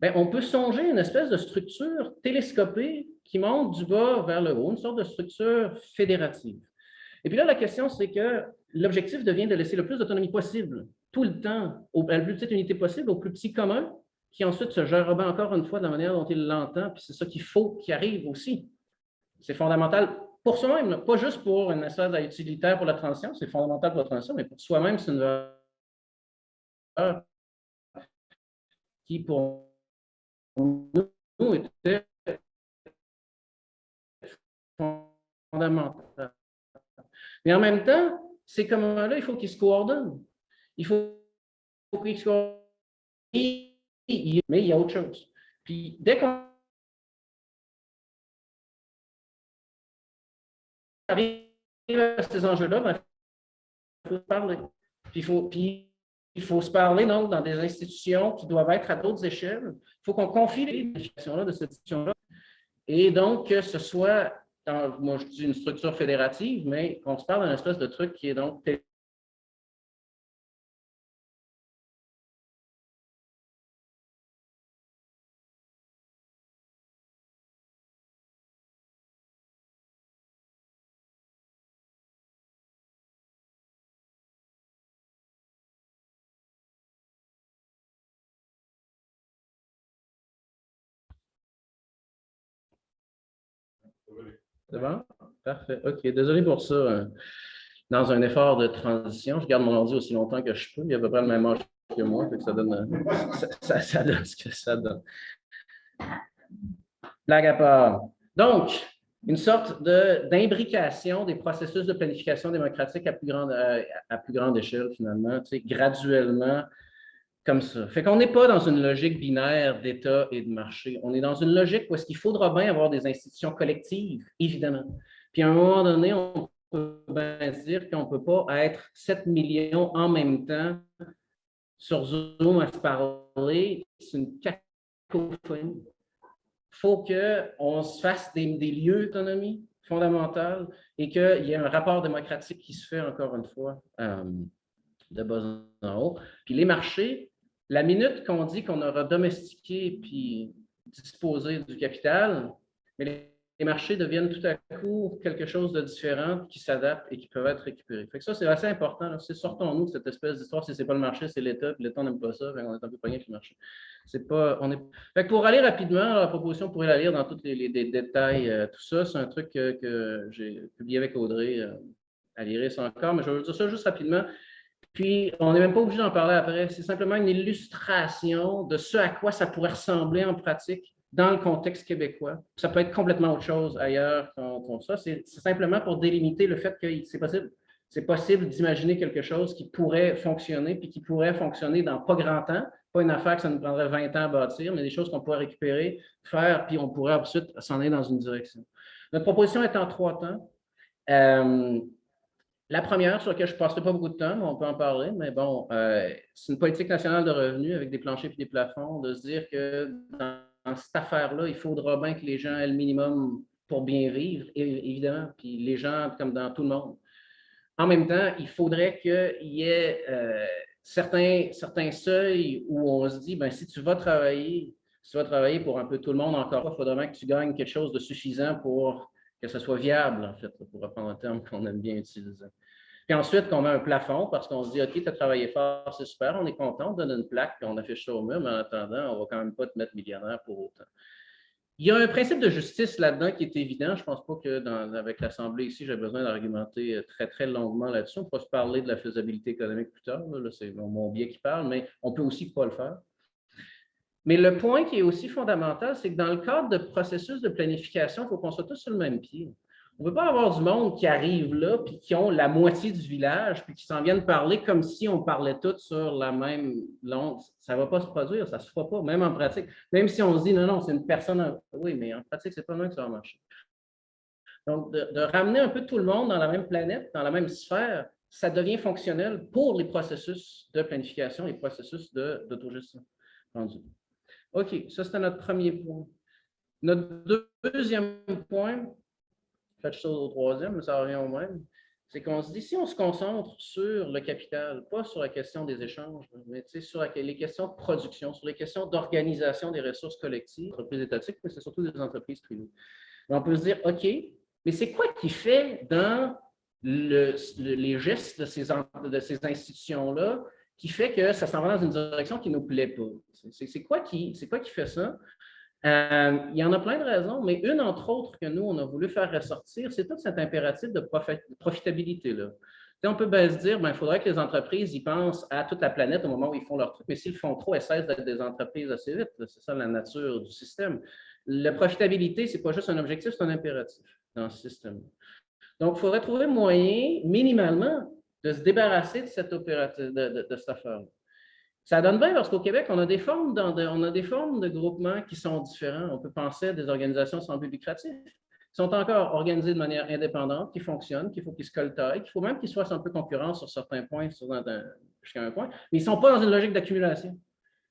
Bien, on peut songer à une espèce de structure télescopée qui monte du bas vers le haut, une sorte de structure fédérative. Et puis là, la question, c'est que l'objectif devient de laisser le plus d'autonomie possible, tout le temps, à la plus petite unité possible, au plus petit commun, qui ensuite se gérera bien encore une fois de la manière dont il l'entend, puis c'est ça qu'il faut qu'il arrive aussi. C'est fondamental pour soi-même, pas juste pour une espèce d'utilitaire pour la transition, c'est fondamental pour la transition, mais pour soi-même, c'est une valeur qui, pour nous, était fondamentale. Mais en même temps, ces communs-là, il faut qu'ils se coordonnent. Il faut qu'ils se coordonnent. Mais il y a autre chose. Puis dès qu'on arrive à ces enjeux-là, ben, il faut se parler. Puis il faut se parler donc dans des institutions qui doivent être à d'autres échelles. Il faut qu'on confie les définitions de cette institution-là. Et donc, que ce soit, moi je dis une structure fédérative, mais qu'on se parle d'un espèce de truc qui est donc c'est bon? Parfait. OK. Désolé pour ça. Dans un effort de transition, je garde mon ordi aussi longtemps que je peux. Il y a à peu près le même âge que moi, fait que ça donne, ça donne ce que ça donne. Blague à part. Donc, une sorte d'imbrication des processus de planification démocratique à plus grande échelle, finalement, graduellement, comme ça. Fait qu'on n'est pas dans une logique binaire d'État et de marché. On est dans une logique où est-ce qu'il faudra bien avoir des institutions collectives, évidemment. Puis à un moment donné, on peut bien dire qu'on ne peut pas être 7 millions en même temps sur Zoom à se parler. C'est une cacophonie. Il faut qu'on se fasse des lieux d'autonomie fondamentale et qu'il y ait un rapport démocratique qui se fait, encore une fois, de bas en haut. Puis les marchés, la minute qu'on dit qu'on aura domestiqué puis disposé du capital, mais les marchés deviennent tout à coup quelque chose de différent qui s'adapte et qui peuvent être récupérés. Fait que ça, c'est assez important. Sortons-nous de cette espèce d'histoire. Si ce n'est pas le marché, c'est l'État, puis l'État n'aime pas ça, on est un peu pogné avec le marché. C'est pas, Fait que pour aller rapidement, la proposition, vous pourrez la lire dans tous les détails. Tout ça, c'est un truc que j'ai publié avec Audrey à l'IRIS encore, mais je vais vous dire ça juste rapidement. Puis, on n'est même pas obligé d'en parler après. C'est simplement une illustration de ce à quoi ça pourrait ressembler en pratique dans le contexte québécois. Ça peut être complètement autre chose ailleurs qu'on ça. C'est simplement pour délimiter le fait que c'est possible d'imaginer quelque chose qui pourrait fonctionner, puis qui pourrait fonctionner dans pas grand temps, pas une affaire que ça nous prendrait 20 ans à bâtir, mais des choses qu'on pourrait récupérer, faire, puis on pourrait ensuite s'en aller dans une direction. Notre proposition est en 3 temps. La première, sur laquelle je ne passerai pas beaucoup de temps, mais on peut en parler, mais bon, c'est une politique nationale de revenus avec des planchers et des plafonds, de se dire que dans cette affaire-là, il faudra bien que les gens aient le minimum pour bien vivre, évidemment, puis les gens, comme dans tout le monde. En même temps, il faudrait qu'il y ait certains seuils où on se dit, ben, si tu vas travailler pour un peu tout le monde encore, il faudra bien que tu gagnes quelque chose de suffisant pour que ce soit viable, en fait, pour reprendre un terme qu'on aime bien utiliser. Puis ensuite, qu'on met un plafond parce qu'on se dit, OK, tu as travaillé fort, c'est super, on est content, on donne une plaque, puis on affiche ça au mur, mais en attendant, on ne va quand même pas te mettre millionnaire pour autant. Il y a un principe de justice là-dedans qui est évident. Je ne pense pas qu'avec l'Assemblée ici, j'ai besoin d'argumenter très, très longuement là-dessus. On pourra se parler de la faisabilité économique plus tard. Là, c'est mon biais qui parle, mais on peut aussi pas le faire. Mais le point qui est aussi fondamental, c'est que dans le cadre de processus de planification, il faut qu'on soit tous sur le même pied. On ne peut pas avoir du monde qui arrive là, puis qui ont la moitié du village, puis qui s'en viennent parler comme si on parlait tous sur la même langue. Ça ne va pas se produire, ça ne se fera pas, même en pratique. Même si on se dit, non, c'est une personne... Oui, mais en pratique, ce n'est pas loin que ça va marcher. Donc, de ramener un peu tout le monde dans la même planète, dans la même sphère, ça devient fonctionnel pour les processus de planification et processus d'autogestion. OK, ça, c'était notre premier point. Notre deuxième point, faites chose au troisième, mais ça revient au même, c'est qu'on se dit, si on se concentre sur le capital, pas sur la question des échanges, mais sur les questions de production, sur les questions d'organisation des ressources collectives, entreprises étatiques, mais c'est surtout des entreprises privées. On peut se dire, OK, mais c'est quoi qui fait dans les gestes de ces institutions-là qui fait que ça s'en va dans une direction qui ne nous plaît pas? C'est quoi qui fait ça? Il y en a plein de raisons, mais une, entre autres, que nous, on a voulu faire ressortir, c'est tout cet impératif de profitabilité-là. On peut bien se dire, il faudrait que les entreprises y pensent à toute la planète au moment où ils font leur truc, mais s'ils le font trop, elles cessent d'être des entreprises assez vite. C'est ça la nature du système. La profitabilité, ce n'est pas juste un objectif, c'est un impératif dans ce système. Donc, il faudrait trouver moyen, minimalement, de se débarrasser de cette affaire-là. Ça donne bien parce qu'au Québec, on a des formes de groupements qui sont différents. On peut penser à des organisations sans but lucratif, qui sont encore organisées de manière indépendante, qui fonctionnent, qu'il faut qu'ils se coltaillent, qu'il faut même qu'ils soient un peu concurrents sur certains points, jusqu'à un point, mais ils ne sont pas dans une logique d'accumulation.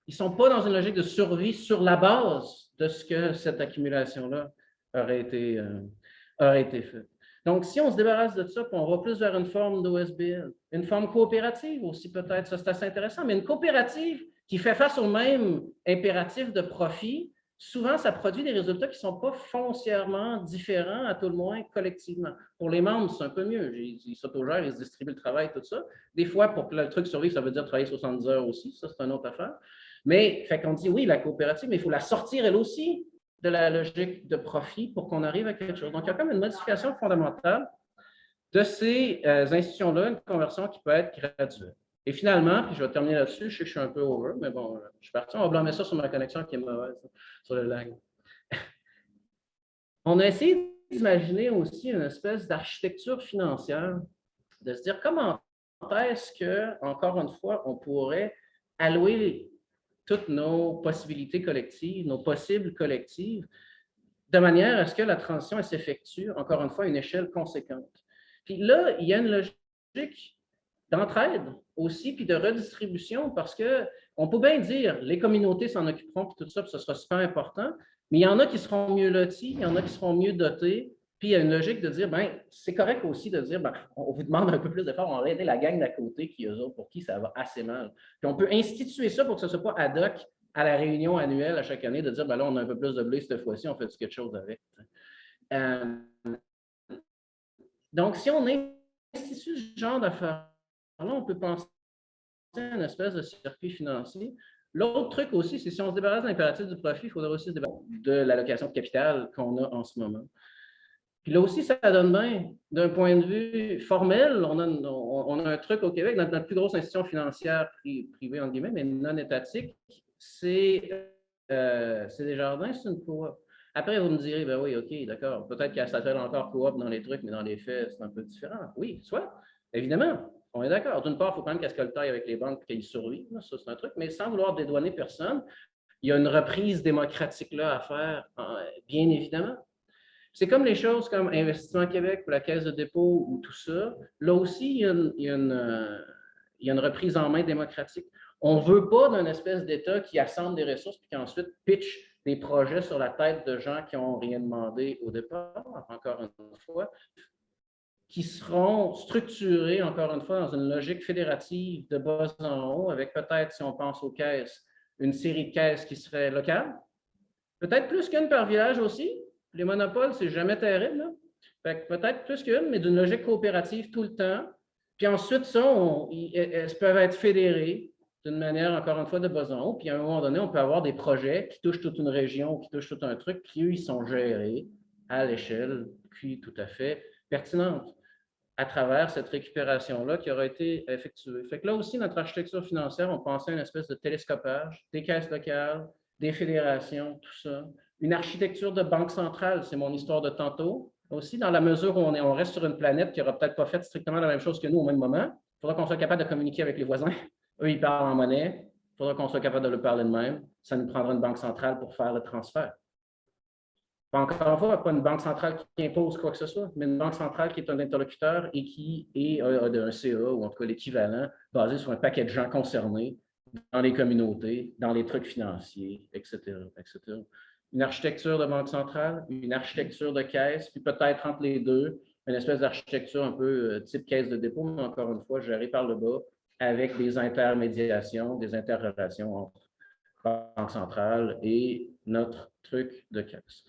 Ils ne sont pas dans une logique de survie sur la base de ce que cette accumulation-là aurait été faite. Donc, si on se débarrasse de ça, puis on va plus vers une forme d'OSBL, une forme coopérative aussi peut-être, ça c'est assez intéressant, mais une coopérative qui fait face au même impératif de profit, souvent ça produit des résultats qui ne sont pas foncièrement différents, à tout le moins collectivement. Pour les membres, c'est un peu mieux, ils s'autogèrent, ils se distribuent le travail, tout ça. Des fois, pour que le truc survive, ça veut dire travailler 70 heures aussi, ça c'est une autre affaire. Mais, fait qu'on dit oui, la coopérative, mais il faut la sortir elle aussi de la logique de profit pour qu'on arrive à quelque chose. Donc, il y a comme une modification fondamentale de ces institutions-là, une conversion qui peut être graduelle. Et finalement, puis je vais terminer là-dessus, je sais que je suis un peu over, mais bon, je suis parti, on va blâmer ça sur ma connexion qui est mauvaise, sur le lag. On a essayé d'imaginer aussi une espèce d'architecture financière, de se dire comment est-ce que, encore une fois, on pourrait allouer toutes nos possibilités collectives, nos possibles collectives, de manière à ce que la transition s'effectue, encore une fois, à une échelle conséquente. Puis là, il y a une logique d'entraide aussi, puis de redistribution, parce qu'on peut bien dire, les communautés s'en occuperont, puis tout ça, puis ce sera super important, mais il y en a qui seront mieux lotis, il y en a qui seront mieux dotés, puis il y a une logique de dire, c'est correct aussi de dire, on vous demande un peu plus d'efforts, on va aider la gang d'à côté pour qui ça va assez mal. Puis on peut instituer ça pour que ce ne soit pas ad hoc à la réunion annuelle à chaque année de dire, là, on a un peu plus de blé cette fois-ci, on fait quelque chose avec. Donc, si on institue ce genre d'affaires-là, on peut penser à une espèce de circuit financier. L'autre truc aussi, c'est si on se débarrasse de l'impératif du profit, il faudrait aussi se débarrasser de l'allocation de capital qu'on a en ce moment. Puis là aussi, ça donne bien, d'un point de vue formel, on a un truc au Québec, notre plus grosse institution financière privée, entre guillemets, mais non étatique, c'est c'est des jardins, c'est une coop. Après, vous me direz, ben oui, OK, d'accord, peut-être qu'elle s'appelle encore coop dans les trucs, mais dans les faits, c'est un peu différent. Oui, soit, évidemment, on est d'accord. D'une part, il faut quand même qu'elle se coltaille avec les banques et qu'elle survivent, ça c'est un truc, mais sans vouloir dédouaner personne, il y a une reprise démocratique là à faire, bien évidemment. C'est comme les choses comme Investissement Québec ou la Caisse de dépôt ou tout ça. Là aussi, il y a une reprise en main démocratique. On ne veut pas d'un espèce d'État qui assemble des ressources et qui ensuite pitch des projets sur la tête de gens qui n'ont rien demandé au départ, encore une fois, qui seront structurés, encore une fois, dans une logique fédérative de bas en haut, avec peut-être, si on pense aux caisses, une série de caisses qui seraient locales, peut-être plus qu'une par village aussi. Les monopoles, c'est jamais terrible, là. Fait que peut-être plus qu'une, mais d'une logique coopérative tout le temps. Puis ensuite, ça, elles peuvent être fédérées d'une manière, encore une fois, de bas en haut. Puis à un moment donné, on peut avoir des projets qui touchent toute une région, qui touchent tout un truc, puis eux, ils sont gérés à l'échelle, puis tout à fait pertinente à travers cette récupération-là qui aura été effectuée. Fait que là aussi, notre architecture financière, on pensait à une espèce de télescopage, des caisses locales, des fédérations, tout ça. Une architecture de banque centrale, c'est mon histoire de tantôt. Aussi, dans la mesure où on reste sur une planète qui n'aura peut-être pas fait strictement la même chose que nous au même moment, il faudra qu'on soit capable de communiquer avec les voisins. Eux, ils parlent en monnaie. Il faudra qu'on soit capable de le parler de même. Ça nous prendra une banque centrale pour faire le transfert. Encore une fois, pas une banque centrale qui impose quoi que ce soit, mais une banque centrale qui est un interlocuteur et qui est un CA, ou en tout cas l'équivalent, basé sur un paquet de gens concernés dans les communautés, dans les trucs financiers, etc., etc. Une architecture de banque centrale, une architecture de caisse, puis peut-être entre les deux, une espèce d'architecture un peu type caisse de dépôt, mais encore une fois, gérée par le bas, avec des intermédiations, des interrelations entre banque centrale et notre truc de caisse.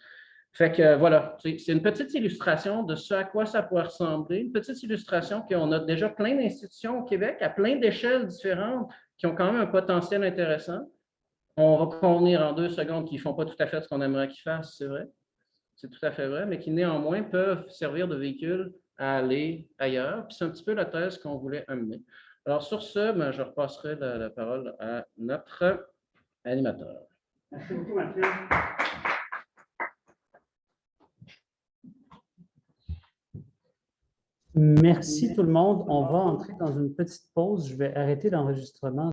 Fait que voilà, c'est une petite illustration de ce à quoi ça pourrait ressembler, une petite illustration qu'on a déjà plein d'institutions au Québec à plein d'échelles différentes qui ont quand même un potentiel intéressant. On va convenir en 2 secondes qu'ils ne font pas tout à fait ce qu'on aimerait qu'ils fassent, c'est vrai. C'est tout à fait vrai, mais qui néanmoins peuvent servir de véhicule à aller ailleurs. Puis c'est un petit peu la thèse qu'on voulait amener. Alors sur ce, ben, je repasserai la parole à notre animateur. Merci beaucoup, Mathieu. Merci tout le monde. On va entrer dans une petite pause. Je vais arrêter l'enregistrement.